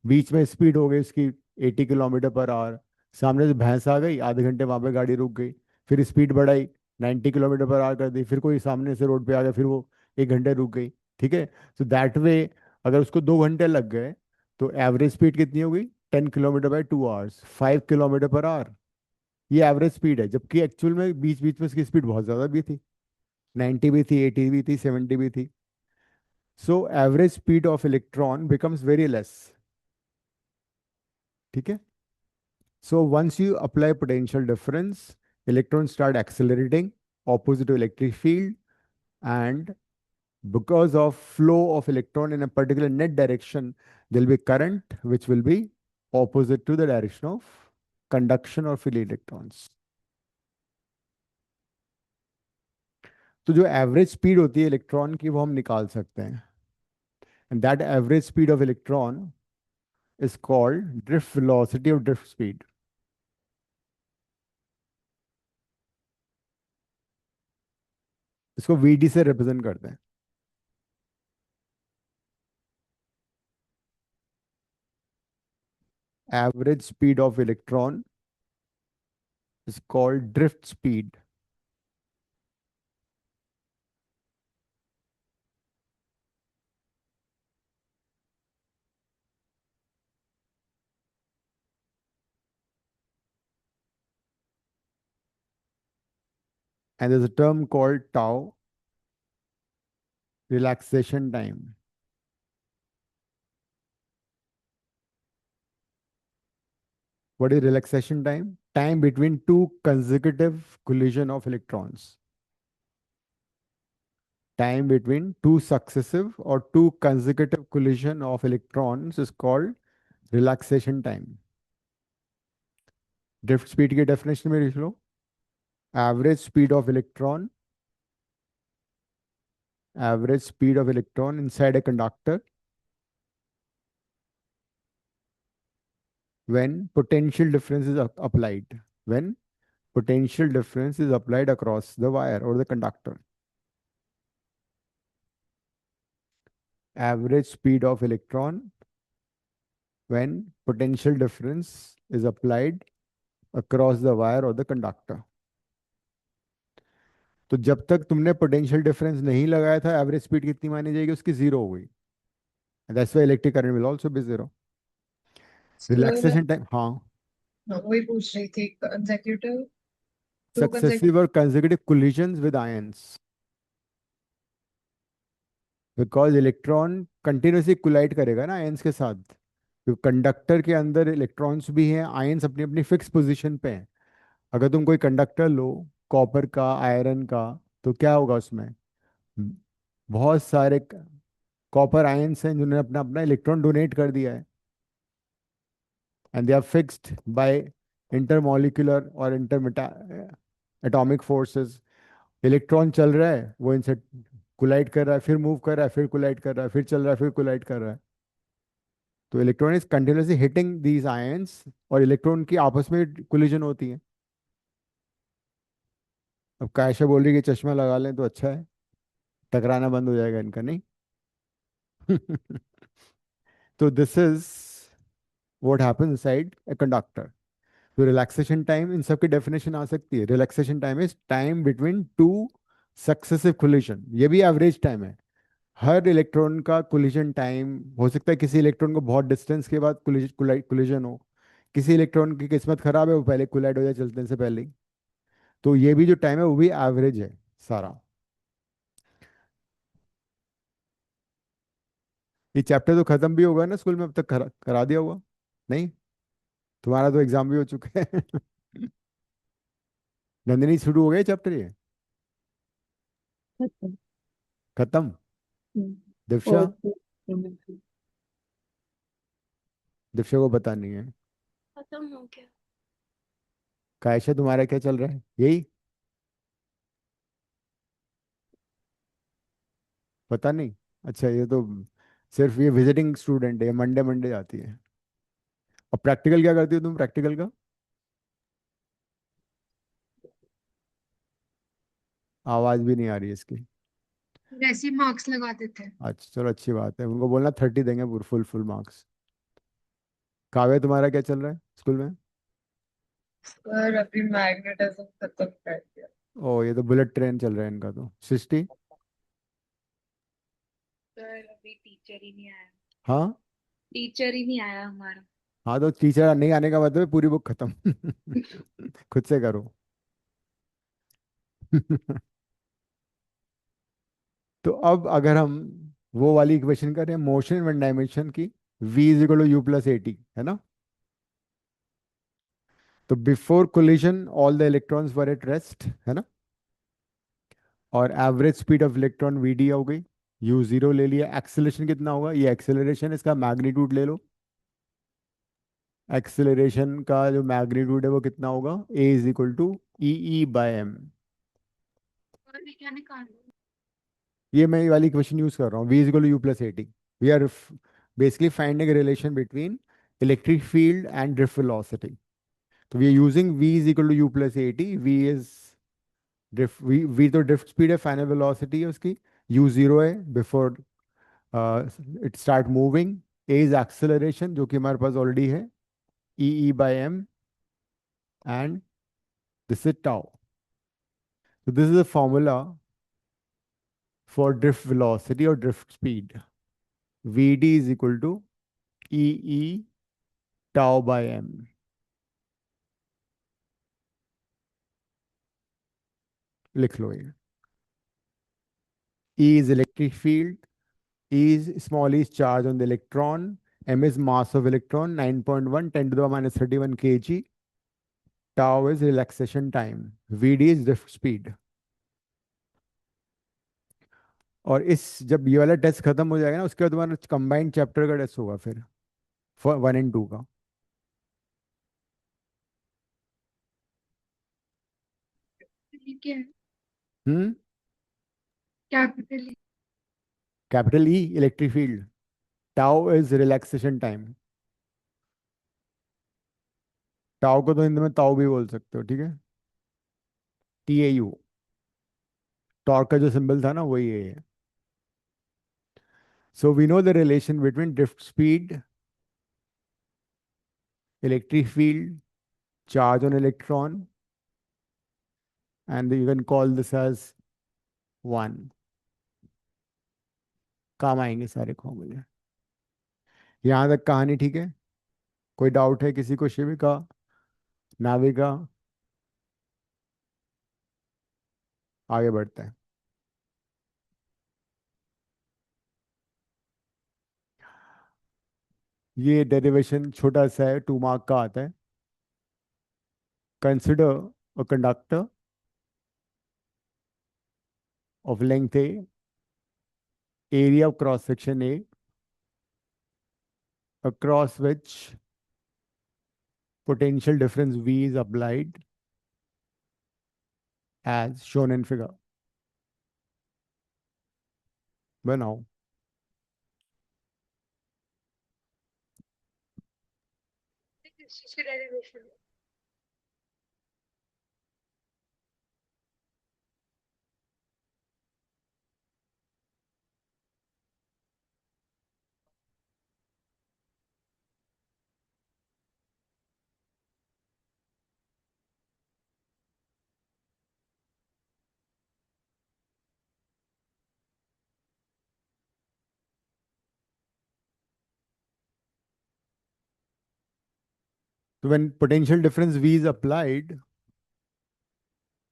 Speaker 1: बीच में स्पीड हो गई उसकी 80 किलोमीटर पर आवर, सामने से भैंस आ गई, आधे घंटे वहां पे गाड़ी रुक गई, फिर स्पीड बढ़ाई 90 किलोमीटर पर आवर कर दी, फिर कोई सामने से रोड पे आ गया, फिर वो 1 घंटे रुक गई, ठीक है। सो दैट वे अगर उसको 2 घंटे लग गए, तो एवरेज स्पीड कितनी हो गई, 10 kilometre by 2 hours, 5 kilometre per hour. ये एवरेज स्पीड है, जबकि एक्चुअल में बीच बीच में इसकी स्पीड बहुत ज्यादा भी थी, 90 भी थी, 80 भी थी, 70 भी थी। So average speed of electron becomes very less, ठीक है। So once you apply potential difference, electrons start accelerating opposite to electric field, and because of flow of electron in a particular net direction, there will be current which will be opposite to the direction of conduction of free electrons. तो जो average speed होती है electron की, वो हम निकाल सकते हैं, and that average speed of electron is called drift velocity of drift speed. इसको वीडी से रिप्रेजेंट करते हैं। Average speed of electron is called drift speed. And there's a term called tau, relaxation time. What is relaxation time? Time between two consecutive collision of electrons. Time between two successive or two consecutive collision of electrons is called relaxation time. Drift speed की definition में लिख लो, average speed of electron inside a conductor when potential difference is applied. When potential difference is applied across the wire or the conductor. Average speed of electron when potential difference is applied across the wire or the conductor. तो जब तक तुमने potential difference नहीं लगाया था, average speed कितनी मानी जाएगी, उसकी जीरो हो गई। That's why electric current will also be zero. Relaxation time, हाँ,
Speaker 4: वही पूछ रही थी, कंसेक्यूटिव
Speaker 1: सक्सेसिव और consecutive collisions with ions, because electron continuously collide करेगा ना आयंस के साथ, तो कंडक्टर के अंदर इलेक्ट्रॉन्स भी हैं, आयंस अपनी अपनी फिक्स पोजीशन पे हैं। अगर तुम कोई कंडक्टर लो, कॉपर का, आयरन का, तो क्या होगा उसमें, बहुत सारे कॉपर आयंस हैं जिन्होंने अपना अपना इलेक्ट्रॉन डोनेट कर दिया है, and they are fixed by intermolecular और इंटर एटॉमिक फोर्सेस। इलेक्ट्रॉन चल रहा है, वो इनसे कोलाइड कर रहा है, फिर मूव कर रहा है, फिर कोलाइड कर रहा है, फिर चल रहा है, फिर कोलाइड कर रहा है। तो electron is continuously hitting these ions, और इलेक्ट्रॉन की आपस में कोलिजन होती है। अब कायशा बोल रही है कि चश्मा लगा लें तो अच्छा है, टकराना बंद हो जाएगा इनका, नहीं। तो this is what happens inside a conductor. तो रिलैक्सेशन टाइम इन सब की डेफिनेशन आ सकती है। Relaxation time is time between two successive collision, ये भी एवरेज टाइम है। हर इलेक्ट्रॉन का कोलिजन टाइम हो सकता है, किसी इलेक्ट्रॉन को बहुत डिस्टेंस के बाद कोलिजन हो, किसी इलेक्ट्रॉन की किस्मत खराब है, वो पहले कोलाइड हो जाए चलने से पहले ही। तो ये भी जो टाइम है वो भी एवरेज है सारा। ये चैप्टर तो खत्म भी होगा ना स्कूल में, अब तक करा दिया होगा नहीं? तुम्हारा तो एग्जाम भी हो चुका है। नंदिनी, शुरू हो गया चैप्टर ये?
Speaker 2: खत्म।
Speaker 1: खत्म? दिव्या?
Speaker 2: Fourth semester.
Speaker 1: दिव्या को पता नहीं है।
Speaker 3: खत्म हो गया।
Speaker 1: कायशा, तुम्हारा क्या चल रहा है? यही? पता नहीं। अच्छा, ये तो सिर्फ ये विजिटिंग स्टूडेंट है, मंडे मंडे आती है। और प्रैक्टिकल क्या करती हो तुम, प्रैक्टिकल का? आवाज भी नहीं आ रही है इसकी।
Speaker 3: वैसे ही मार्क्स लगा देते हैं।
Speaker 1: अच्छा चलो, अच्छी बात है, उनको बोलना 30 देंगे, फुल फुल मार्क्स। काव्य, तुम्हारा क्या चल रहा है स्कूल में?
Speaker 4: सर अभी मैग्नेटिज्म खत्म कर दिया।
Speaker 1: ओ, ये तो बुलेट ट्रेन चल रहा है इनका तो। सृष्टि?
Speaker 5: सर अभी टीचर ही नहीं आया।
Speaker 1: हाँ?
Speaker 5: टीचर ही नहीं आया हमारा।
Speaker 1: हाँ, तो टीचर नहीं आने का मतलब है पूरी बुक खत्म। खुद से करो। तो अब अगर हम वो वाली इक्वेशन करें, मोशन वन डायमेंशन की, v is equal to u plus a t, है ना? तो before collision all the electrons were at rest, है ना? और average speed of electron v d हो गई, यू जीरो ले लिया। एक्सेलरेशन कितना होगा? ये एक्सेलरेशन, इसका मैग्नीट्यूड ले लो। एक्सेलरेशन का जो मैग्नीट्यूड है वो कितना होगा? A is equal to e e by m.
Speaker 3: और भी क्या निकालना?
Speaker 1: ये मैं ये वाली क्वेश्चन यूज कर रहा हूँ, v is equal to u plus a t. We are basically finding a relation between electric field and drift velocity. तो we are using v is equal to u plus at। v is drift, v तो drift speed है, final velocity है उसकी। u zero है before it start moving। a is acceleration जो कि हमारे पास already है, e e by m, and this is tau। So this is the formula for drift velocity or drift speed। vd is equal to e e tau by m। लिख लो ये। E is electric field, E is small e is charge on the electron, m is mass of electron 9.1 10 to the minus 31 kg, tau is relaxation time, Vd is drift speed। और इस जब ये वाला test खत्म हो जाएगा ना, उसके बाद तुम्हारा कंबाइंड चैप्टर का टेस्ट होगा फिर, 1 and 2 का।
Speaker 3: ये क्या है?
Speaker 1: हम्म।
Speaker 3: Capital
Speaker 1: capital E electric field, tau is relaxation time. Tau को तो हिंदी में ताऊ भी बोल सकते हो, ठीक है? TAU, टॉर्क का जो सिंबल था ना वही है। So we know the relation between drift speed, electric field, charge on electron, and you can call this as 1। काम आएंगे सारे फॉर्मूले। यहाँ तक कहानी ठीक है? कोई डाउट है किसी को? शिविका, नाविका? आगे बढ़ते हैं। ये डेरिवेशन छोटा सा है, 2 मार्क का आता है। Consider a conductor of length A, area of cross section A, across which potential difference V is applied as shown in figure। बनाओ।
Speaker 3: की derivation.
Speaker 1: So when potential difference V is applied,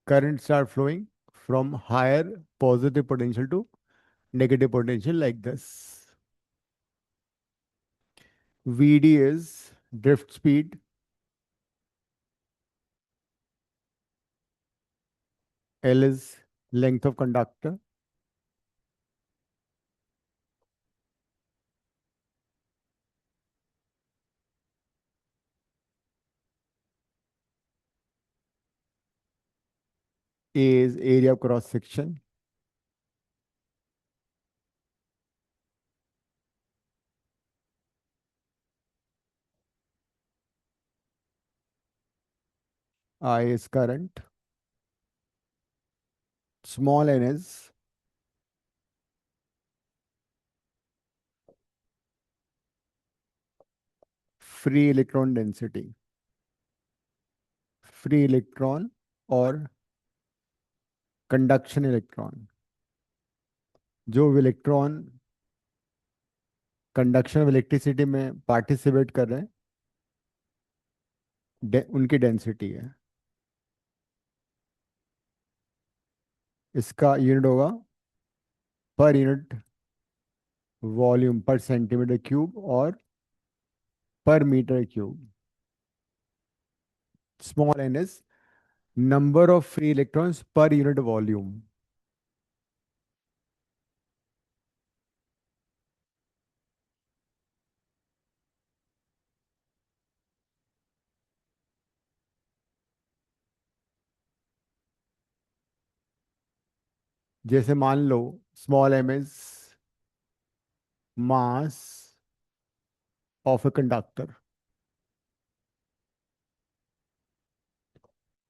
Speaker 1: current start flowing from higher positive potential to negative potential like this. Vd is drift speed. L is length of conductor. A is area of cross section. I is current. Small n is free electron density. Free electron और conduction electron, जो electron conduction of electricity में participate कर रहे हैं, उनकी density है। इसका unit होगा per unit volume per centimetre cube और per metre cube. Small n is number of free electrons per unit volume. जैसे मान लो small m is mass of a conductor.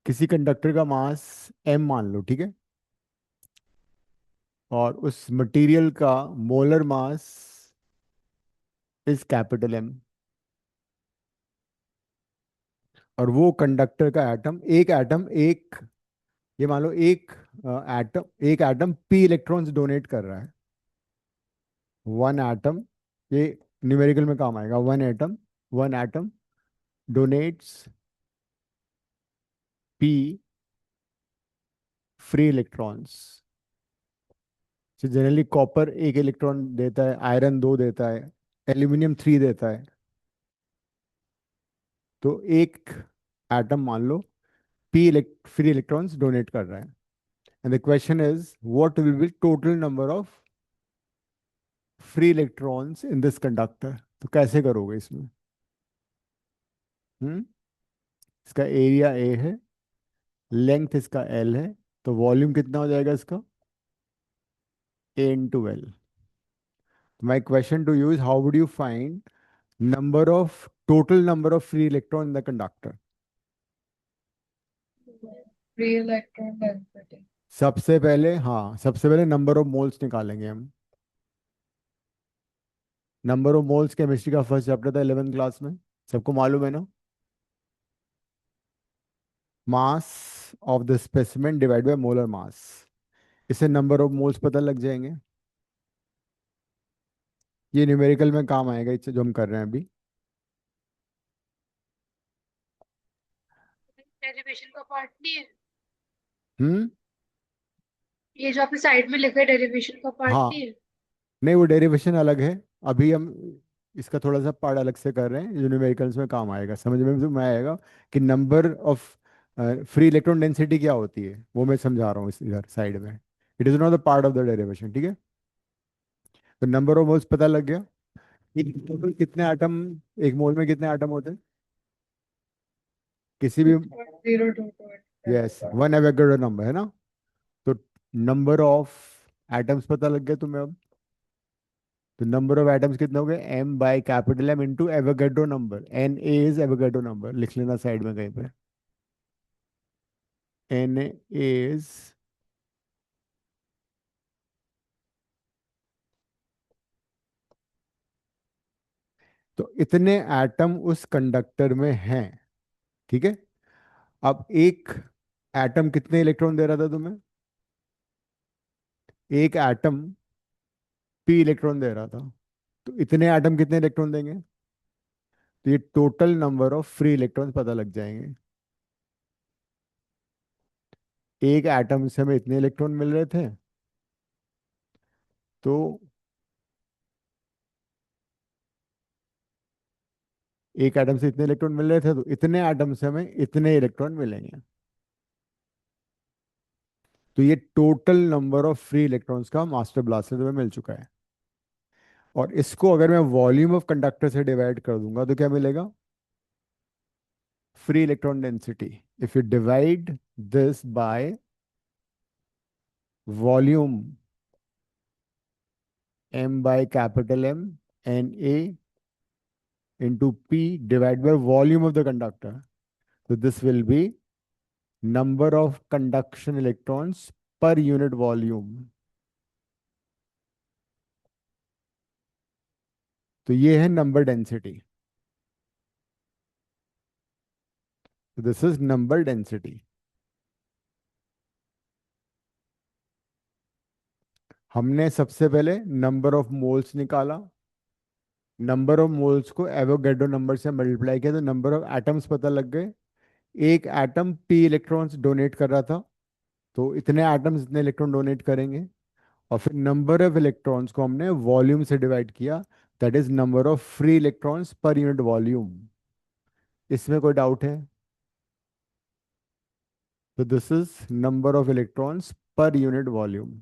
Speaker 1: किसी कंडक्टर का मास m मान लो, ठीक है, और उस मटेरियल का molar mass is capital M, और वो कंडक्टर का एटम, ये मान लो एक एटम p इलेक्ट्रॉन्स डोनेट कर रहा है। वन एटम, ये न्यूमेरिकल में काम आएगा, one atom donates p free electrons. Generally copper एक इलेक्ट्रॉन देता है, आयरन दो देता है, एल्यूमिनियम 3 देता है। तो एक एटम मान लो p फ्री इलेक्ट्रॉन्स डोनेट कर रहा है, and the question is what will B total number of free electrons in this conductor. तो कैसे करोगे इसमें? हम्म इसका एरिया A है, लेंथ इसका L है, तो वॉल्यूम कितना हो जाएगा इसका? A into L. My question to you is how would you find total number of free electron in the conductor?
Speaker 4: Free electron density.
Speaker 1: सबसे पहले नंबर ऑफ मोल्स निकालेंगे हम। नंबर ऑफ मोल्स केमिस्ट्री का first chapter था 11th class में, सबको मालूम है ना? Mass of the specimen divide by molar mass, इससे नंबर ऑफ मोल्स पता लग जाएंगे। ये न्यूमेरिकल में काम आएगा, इससे जो हम कर रहे हैं अभी।
Speaker 3: डेरिवेशन का पार्ट नहीं है
Speaker 1: हम्म
Speaker 3: ये जो आपने साइड में लिखा है, डेरिवेशन का पार्ट
Speaker 1: हाँ,
Speaker 3: नहीं है।
Speaker 1: नहीं, वो डेरिवेशन अलग है। अभी हम इसका थोड़ा सा पार्ट अलग से कर रहे हैं, जो न्यूमेरिकल्स में काम आएगा, समझ में भी आएगा कि number of free electron density क्या होती है, वो मैं समझा रहा हूँ इस इधर साइड में। It is not the part of the derivation, ठीक है। तो नंबर ऑफ मोल्स पता लग गया कि total कितने एटम, एक मोल में कितने एटम होते हैं किसी भी।
Speaker 4: 0.022.
Speaker 1: यस, वन एवोगैड्रो नंबर है ना। तो नंबर ऑफ एटम्स पता लग गया तुम्हें अब। तो नंबर ऑफ एटम्स कितने हो गए? m by capital M into Avogadro number. N A is Avogadro number, लिख लेना साइड में कहीं पे। एन इज तो इतने एटम उस कंडक्टर में हैं, ठीक है। अब एक एटम कितने इलेक्ट्रॉन दे रहा था तुम्हें? एक एटम p इलेक्ट्रॉन दे रहा था। तो इतने एटम कितने इलेक्ट्रॉन देंगे? तो ये total number of free electrons पता लग जाएंगे। एक एटम से हमें इतने इलेक्ट्रॉन मिल रहे थे, तो एक एटम से इतने इलेक्ट्रॉन मिल रहे थे, तो इतने एटम से हमें इतने इलेक्ट्रॉन मिलेंगे। तो ये total number of free electrons का मास्टर ब्लास्टर में मिल चुका है। और इसको अगर मैं वॉल्यूम ऑफ कंडक्टर से डिवाइड कर दूंगा तो क्या मिलेगा? Free electron density. If you divide this by volume m by capital M and A into P divided by volume of the conductor. So this will be number of conduction electrons per unit volume. तो ये है number density. This is number density. हमने सबसे पहले number of moles निकाला, number of moles को Avogadro number से multiply किया तो नंबर ऑफ एटम्स पता लग गए। एक एटम p इलेक्ट्रॉन्स डोनेट कर रहा था, तो इतने एटम्स इतने इलेक्ट्रॉन डोनेट करेंगे। और फिर नंबर ऑफ इलेक्ट्रॉन्स को हमने वॉल्यूम से डिवाइड किया, that is number of free electrons per unit volume. इसमें कोई डाउट है? तो this is number of electrons per unit volume.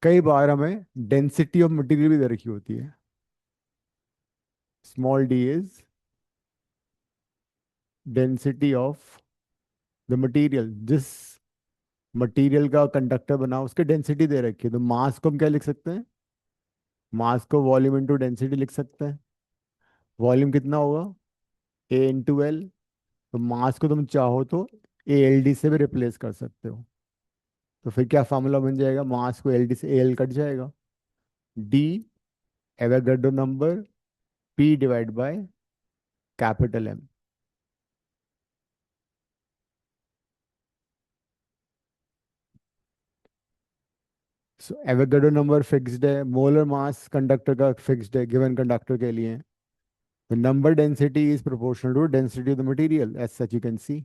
Speaker 1: कई बार हमें डेंसिटी ऑफ मटेरियल भी दे रखी होती है। Small D is density of the material. जिस मटेरियल का कंडक्टर बना उसकी डेंसिटी दे रखी है, तो मास को हम क्या लिख सकते हैं? मास को वॉल्यूम इंटू डेंसिटी लिख सकते हैं। वॉल्यूम कितना होगा? ए इंटू एल। तो मास को तुम चाहो तो ए एल डी से भी रिप्लेस कर सकते हो। तो फिर क्या फॉर्मूला बन जाएगा? मास को एल डी से ए एल कट जाएगा, D Avogadro number P divide by capital M. So Avogadro number fixed है, मोलर मास कंडक्टर का फिक्स्ड है गिवन कंडक्टर के लिए। The number density is proportional to density of the material, as such you can see.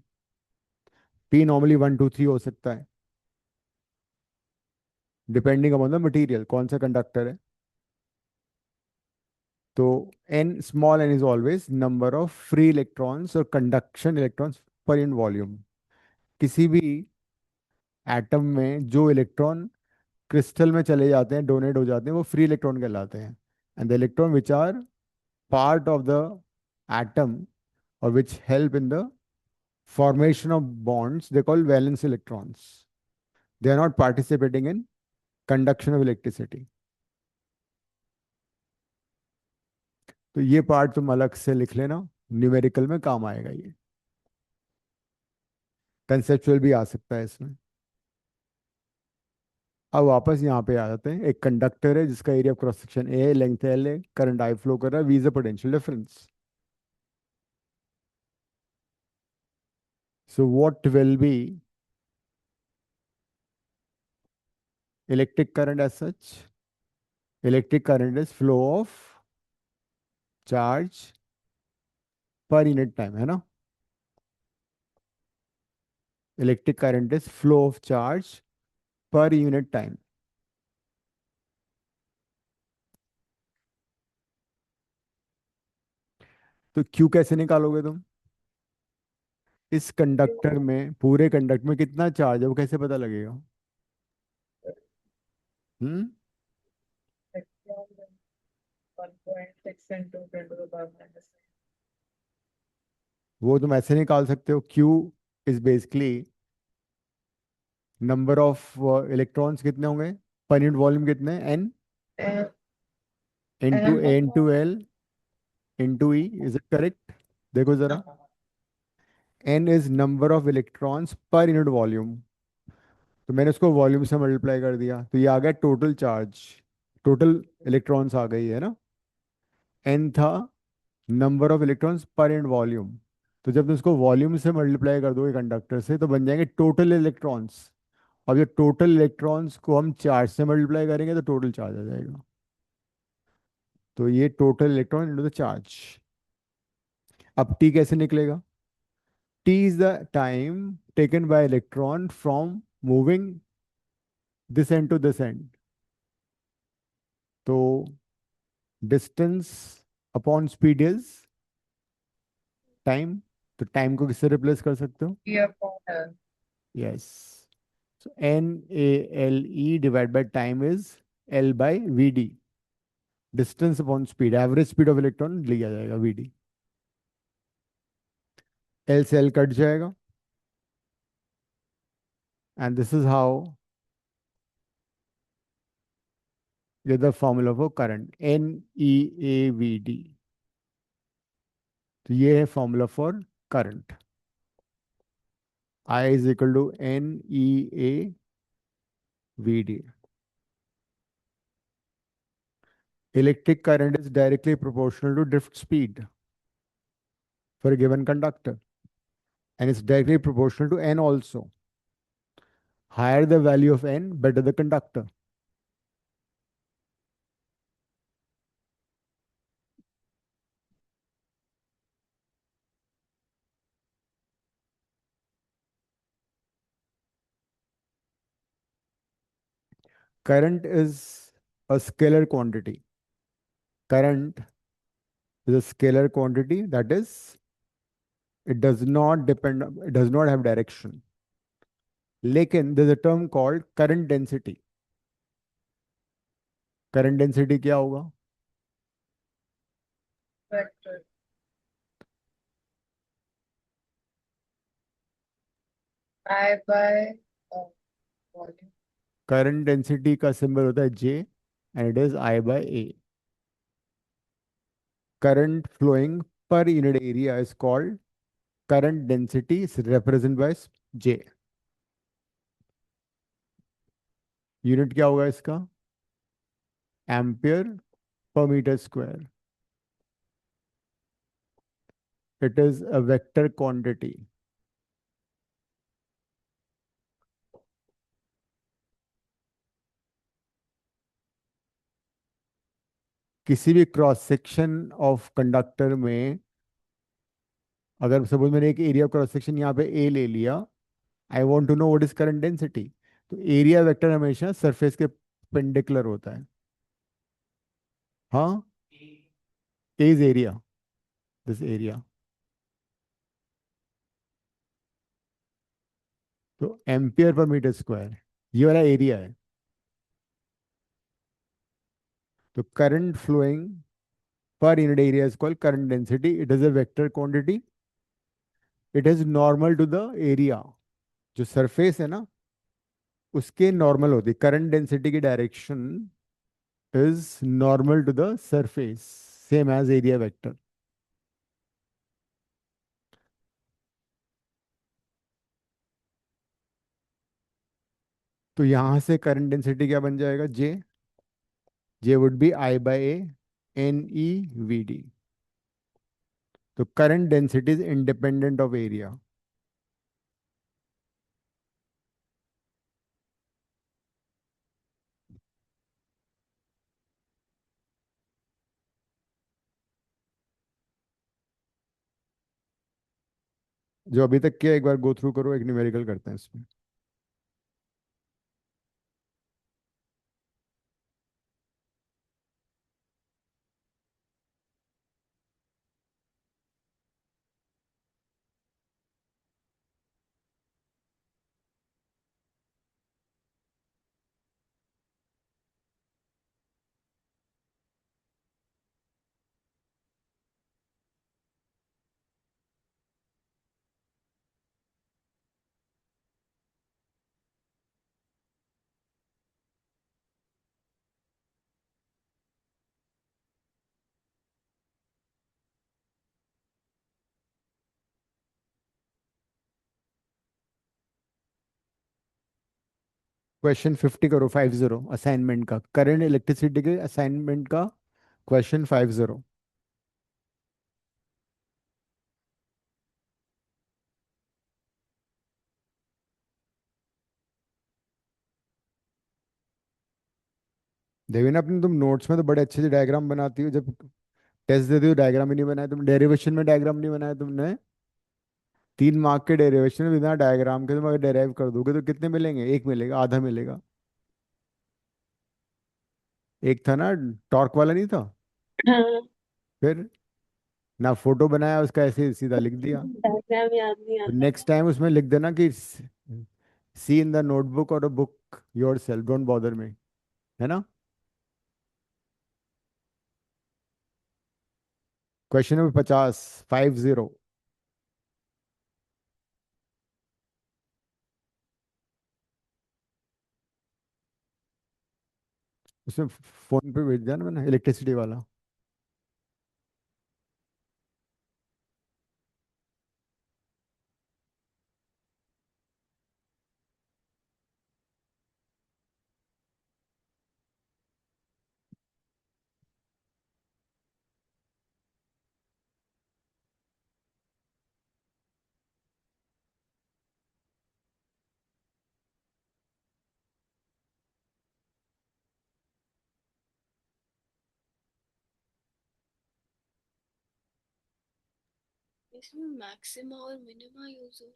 Speaker 1: P normally 1 2 3 हो सकता है, depending upon the material, कौन सा कंडक्टर है। तो n small n is always number of free electrons और conduction electrons per unit volume. किसी भी एटम में जो इलेक्ट्रॉन क्रिस्टल में चले जाते हैं, डोनेट हो जाते हैं, वो फ्री इलेक्ट्रॉन कहलाते हैं। And the electron which are part of the atom और which help in the formation of bonds they call valence electrons. They are not participating in conduction of electricity. तो ये part तुम अलग से लिख लेना, न्यूमेरिकल में काम आएगा। ये कंसेप्चुअल भी आ सकता है इसमें। अब वापस यहाँ पे आ जाते हैं। एक कंडक्टर है जिसका area of cross section A है, लेंथ एल है, करंट आई फ्लो कर रहा है, V is the potential difference. So what will be electric current as such? Electric current is flow of charge per unit time, है ना? Electric current is flow of charge per unit time. तो Q कैसे निकालोगे तुम? इस conductor में, पूरे conductor में कितना चार्ज है वो कैसे पता लगेगा? हम्म
Speaker 4: 1.6 into 10 to the power minus 9.
Speaker 1: वो तुम ऐसे निकाल सकते हो। Q is basically number of electrons कितने होंगे पर यूनिट वॉल्यूम, कितने? N
Speaker 4: And
Speaker 1: into A into L into E. Is it correct? देखो जरा, N is number of electrons per unit volume. तो मैंने उसको वॉल्यूम से मल्टीप्लाई कर दिया, तो ये आ गया टोटल चार्ज, टोटल इलेक्ट्रॉन्स आ गई है ना। N था number of electrons per unit volume, तो जब तुम इसको वॉल्यूम से मल्टीप्लाई कर दोगे कंडक्टर से तो बन जाएंगे टोटल इलेक्ट्रॉन्स। अब ये टोटल इलेक्ट्रॉन्स को हम चार्ज से मल्टीप्लाई करेंगे तो टोटल चार्ज आ जाएगा। तो ये total electron into the charge. अब टी कैसे निकलेगा? T is the time taken by electron from moving this end to this end. तो distance upon speed is time. तो टाइम को किससे रिप्लेस कर सकते हो?
Speaker 4: P upon L.
Speaker 1: Yes. So NALE divide by time is L/VD। Distance upon speed, average speed of electron लिया जाएगा VD। L से L कट जाएगा and this is how get the formula for current NEAVD। तो ये है formula for current. I is equal to NEAVD। Electric current is directly proportional to drift speed for a given conductor, and it's directly proportional to N also. Higher the value of N, better the conductor. Current is a scalar quantity. Current is a scalar quantity, that is, it does not have direction. लेकिन there's a term called current density. Current density क्या होगा?
Speaker 4: Vector. I by volume.
Speaker 1: Current density का symbol होता है J and it is I/A. Current flowing per unit area is called current density, is represented by J. Unit क्या होगा इसका? Ampere per metre square. It is a vector quantity. किसी भी cross section of conductor में अगर suppose मैंने एक area cross section यहाँ पे ए ले लिया, I want to know what is current density. तो एरिया वेक्टर हमेशा सरफेस के पेंडिकुलर होता है। हाँ, A is area, this area. तो एम्पियर पर मीटर स्क्वायर ये वाला एरिया है। तो current flowing per unit area is called current density. It is a vector quantity. It is normal to the area. जो surface है ना उसके normal होती है। करंट डेंसिटी की direction is normal to the surface, same as area vector. तो यहां से करंट डेंसिटी क्या बन जाएगा? J. J would be I/A NEVD। तो current density is independent of area. जो अभी तक किया एक बार गो थ्रू करो, एक न्यूमेरिकल करते हैं इसमें। क्वेश्चन 50 करो, 50 असाइनमेंट का, करंट इलेक्ट्रिसिटी के असाइनमेंट का क्वेश्चन 50। देवीना, अपने तुम नोट्स में तो बड़े अच्छे से डायग्राम बनाती हो, जब टेस्ट देती हो डायग्राम ही नहीं बनाया तुम, डेरिवेशन में डायग्राम नहीं बनाया तुमने। 3 मार्क के डेरिवेशन में बिना डायग्राम के तुम अगर डेराइव कर दोगे तो कितने मिलेंगे? एक मिलेगा, आधा मिलेगा। एक था ना, टॉर्क वाला नहीं था?
Speaker 2: हाँ,
Speaker 1: फिर ना फोटो बनाया उसका, ऐसे ही सीधा लिख दिया।
Speaker 2: डायग्राम याद नहीं
Speaker 1: तो
Speaker 2: आता।
Speaker 1: नेक्स्ट टाइम उसमें लिख देना कि सी इन द नोटबुक और a book your self, don't bother me. है ना? Question number 50, 50। उसमें फोन पे भेज दिया ना मैंने, इलेक्ट्रिसिटी वाला।
Speaker 2: इसमें मैक्सिमा और मिनिमा यूज हो।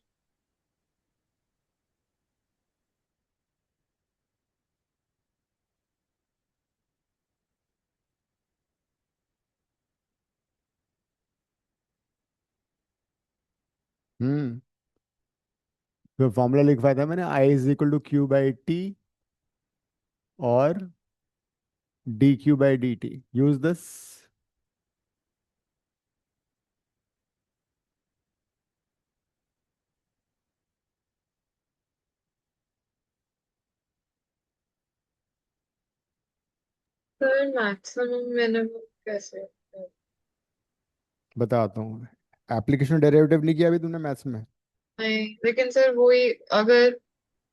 Speaker 1: हम्म। तो फॉर्मूला लिखवाया था मैंने, I is equal to q by t और d q by d t, use this.
Speaker 4: Sir maximum minimum कैसे?
Speaker 1: बताता हूँ। एप्लीकेशन डेरिवेटिव नहीं किया अभी तुमने मैथ्स में?
Speaker 4: नहीं, लेकिन सर वही, अगर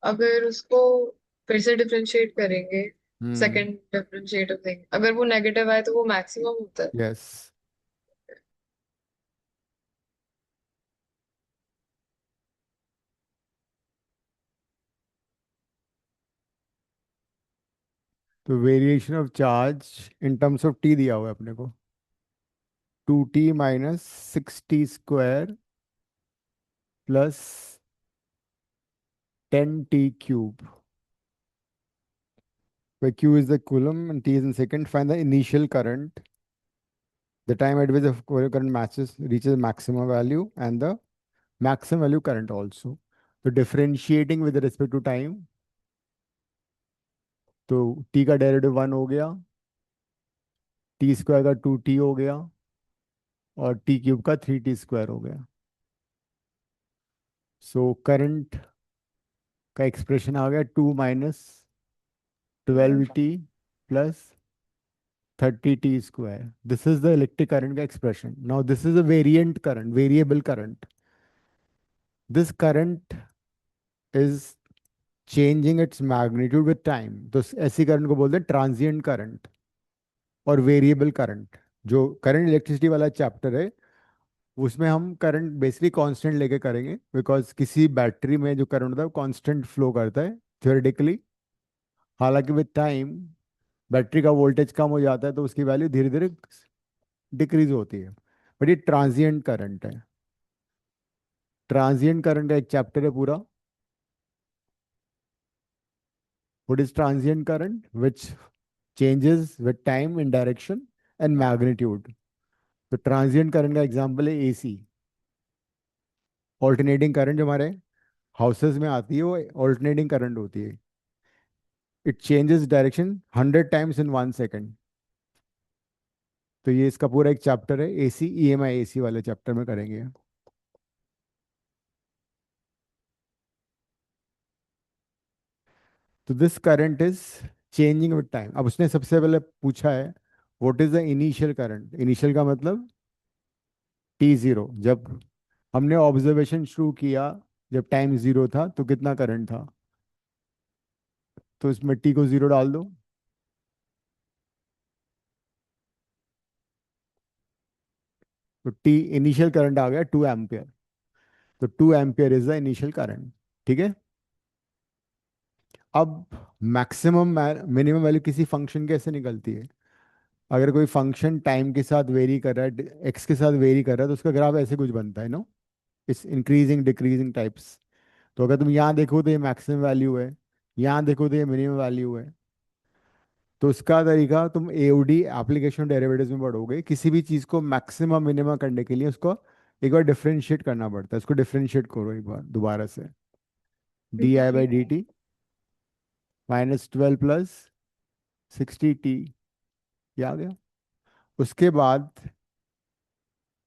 Speaker 4: अगर उसको फिर से डिफरेंशिएट करेंगे,
Speaker 1: हम्म।
Speaker 4: सेकंड डिफरेंशिएटिव थिंग, अगर वो नेगेटिव आए तो वो मैक्सिमम होता है।
Speaker 1: यस। तो variation of charge in terms of T दिया हुआ है अपने को, 2t - 6t² plus 10t³, where q is the coulomb and t is in second. Find the initial current, the time at which the Fourier current matches reaches maximum value, and the maximum value current also. तो differentiating with respect to time, तो t का derivative 1 हो गया, t² का 2t हो गया, और t³ का 3t² हो गया। सो करंट का एक्सप्रेशन आ गया 2 - 12t plus 30t²। This is the electric current का expression. Now this is a variant current, variable current. This current is changing its magnitude with time, तो ऐसी करंट को बोलते हैं ट्रांजिएंट करंट और variable current. जो current electricity वाला chapter है, उसमें हम करंट बेसिकली कांस्टेंट लेके करेंगे, बिकॉज किसी बैटरी में जो करंट होता है वो कांस्टेंट फ्लो करता है थ्योरेटिकली। हालांकि विद टाइम बैटरी का वोल्टेज कम हो जाता है तो उसकी वैल्यू धीरे धीरे डिक्रीज होती है, बट ये ट्रांजिएंट करंट है। ट्रांजिएंट करंट का एक चैप्टर है पूरा। What is transient current? Which changes with time in direction and magnitude. तो ट्रांजिएंट करंट का एग्जांपल है एसी। ऑल्टरनेटिंग करंट जो हमारे हाउसेज में आती है वो ऑल्टरनेटिंग करंट होती है। It changes direction 100 times in 1 second. तो ये इसका पूरा एक चैप्टर है, एसी ईएमआई एसी वाले चैप्टर में करेंगे। तो this current is changing with time. अब उसने सबसे पहले पूछा है what is the initial current. Initial का मतलब t0, जब हमने ऑब्जर्वेशन शुरू किया, जब टाइम जीरो था तो कितना करंट था। तो इसमें t को 0 डाल दो, तो t इनिशियल करंट आ गया 2 एम्पियर। तो 2 ampere is the initial current. ठीक है। अब मैक्सिमम मिनिमम वैल्यू किसी फंक्शन कैसे निकलती है? अगर कोई फंक्शन टाइम के साथ वेरी कर रहा है, एक्स के साथ वेरी कर रहा है, तो उसका ग्राफ ऐसे कुछ बनता है, no? It's increasing decreasing types. तो अगर तुम यहाँ देखो तो ये मैक्सिमम वैल्यू है, यहाँ देखो तो ये मिनिमम वैल्यू है। तो उसका तरीका, तुम एओडी एप्लीकेशन डेरिवेटिव्स में पढ़ोगे, किसी भी चीज़ को मैक्सिमम मिनिमम करने के लिए उसको एक बार डिफरेंशिएट करना पड़ता है। उसको डिफरेंशिएट करो एक बार दोबारा से। D I by d T -12 + 60t, ये आ गया। उसके बाद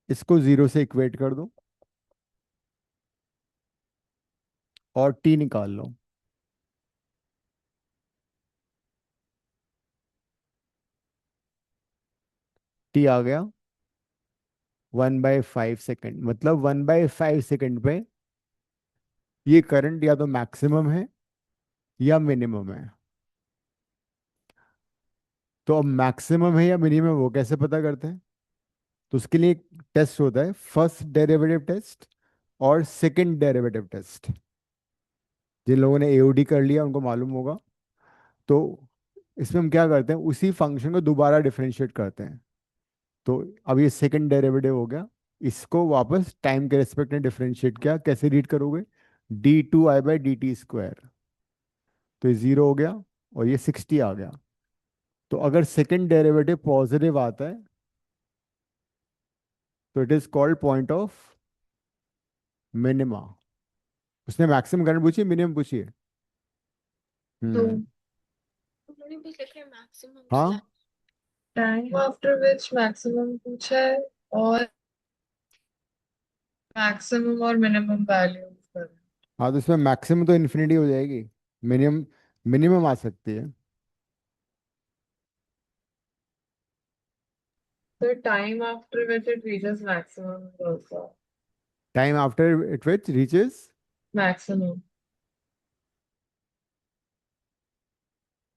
Speaker 1: इसको जीरो से इक्वेट कर दो और टी निकाल लो। टी आ गया 1/5 सेकेंड, मतलब 1/5 सेकेंड पे ये करंट या तो मैक्सिमम है या मिनिमम है। तो अब मैक्सिमम है या मिनिमम वो कैसे पता करते हैं? तो उसके लिए एक टेस्ट होता है, फर्स्ट डेरिवेटिव टेस्ट और सेकंड डेरिवेटिव टेस्ट। जिन लोगों ने एओडी कर लिया उनको मालूम होगा। तो इसमें हम क्या करते हैं, उसी फंक्शन को दोबारा डिफरेंशिएट करते हैं। तो अब ये सेकंड डेरिवेटिव हो गया, इसको वापस टाइम के रेस्पेक्ट में डिफरेंशिएट किया। कैसे रीड करोगे? d2i/dt²। तो ये जीरो हो गया और ये 60 आ गया। तो अगर सेकंड डेरिवेटिव पॉजिटिव आता है तो it is called point of minima. उसने मैक्सिमम करंट पूछी, मिनिमम पूछी है?
Speaker 4: तो
Speaker 1: हम्म।
Speaker 2: उन्होंने भी लिखे मैक्सिमम
Speaker 1: हाँ
Speaker 4: टाइम आफ्टर विच मैक्सिमम पूछा है, और मैक्सिमम और मिनिमम वैल्यू।
Speaker 1: हाँ, तो इसमें मैक्सिमम तो इन्फिनिटी हो जाएगी, मिनिमम मिनिमम आ सकती है।
Speaker 4: The time after which it reaches maximum is also
Speaker 1: time after it which reaches,
Speaker 4: maximum.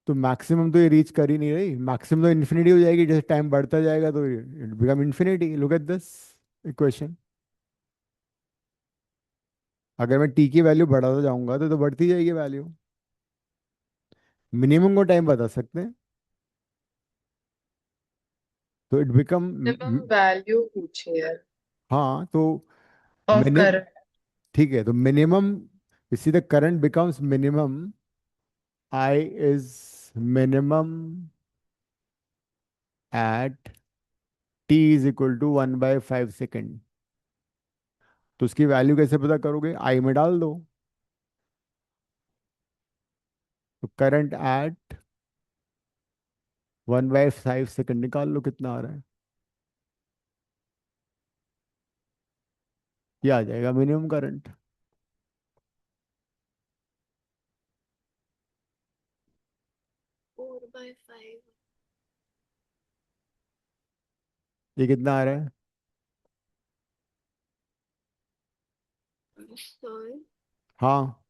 Speaker 1: तो मैक्सिमम तो ये रीच कर ही नहीं रही। मैक्सिमम तो इन्फिनिटी हो जाएगी, जैसे टाइम बढ़ता जाएगा तो it become infinity. Look at this equation. अगर मैं टी की वैल्यू बढ़ाता जाऊंगा तो बढ़ती जाएगी वैल्यू। मिनिमम को टाइम बता सकते हैं, तो इट बिकम।
Speaker 4: Minimum value पूछे यार
Speaker 1: हाँ तो
Speaker 4: of
Speaker 1: मिनि
Speaker 4: current.
Speaker 1: ठीक है, तो मिनिमम, इसी the current becomes minimum, I is minimum at t is equal to 1/5 second. तो उसकी वैल्यू कैसे पता करोगे? आई में डाल दो। तो करंट एट 1/5 सेकेंड निकाल लो कितना आ रहा है, ये आ जाएगा मिनिमम करंट।
Speaker 2: 4/5।
Speaker 1: ये कितना आ रहा है?
Speaker 2: सर,
Speaker 1: हाँ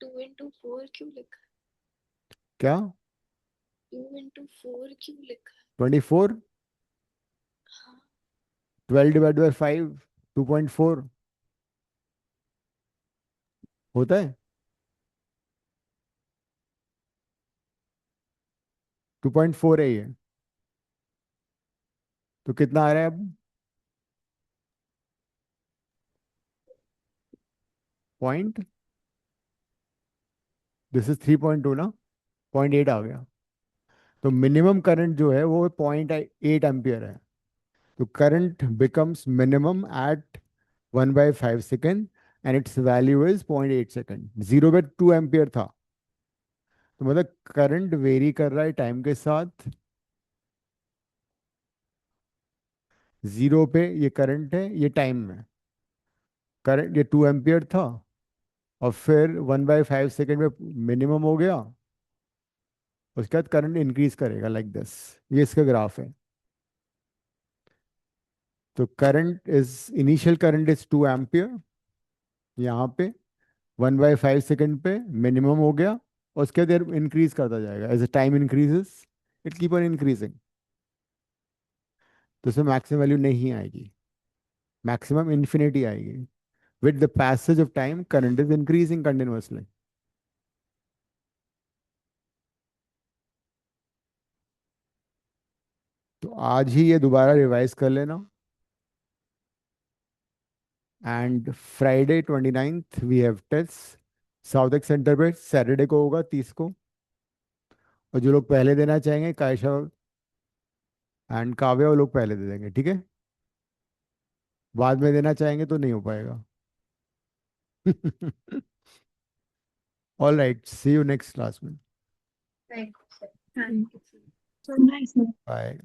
Speaker 2: 2 × 4 क्यों लिखा?
Speaker 1: क्या?
Speaker 2: 2 × 4 क्यों लिखा?
Speaker 1: 24।
Speaker 2: हाँ,
Speaker 1: 12 / 5, 2.4 होता है। 2.4 है ये। तो कितना आ रहा है अब? पॉइंट, दिस इज 3.2 ना, 0.8 आ गया। तो मिनिमम करंट जो है वो 0.8 एम्पियर है। तो current becomes minimum at 1/5 second and its value is 0.8 second. Zero पे 2 एम्पियर था। तो मतलब करंट वेरी कर रहा है टाइम के साथ। जीरो पे ये करंट है, ये टाइम में करंट, ये 2 एम्पियर था और फिर 1/5 सेकेंड में मिनिमम हो गया। उसके बाद करंट इंक्रीज करेगा लाइक दिस। ये इसका ग्राफ है। तो current is, initial current is 2 ampere यहाँ पे, 1/5 सेकेंड पे मिनिमम हो गया और उसके बाद इंक्रीज करता जाएगा as a time increases, it keep on increasing. तो इसमें मैक्सिमम वैल्यू नहीं आएगी, मैक्सिमम इन्फिनिटी आएगी। With the passage of time current is increasing continuously. तो आज ही ये दोबारा रिवाइज कर लेना and Friday 29th we have test South Ex centre पे, सैटरडे को होगा 30 को। और जो लोग पहले देना चाहेंगे कायशा एंड काव्या, वो लोग पहले दे देंगे, ठीक है। बाद में देना चाहेंगे तो नहीं हो पाएगा। All right, see you next class में।
Speaker 3: Thank you, sir.
Speaker 5: Thank you.
Speaker 3: So nice.
Speaker 1: Bye.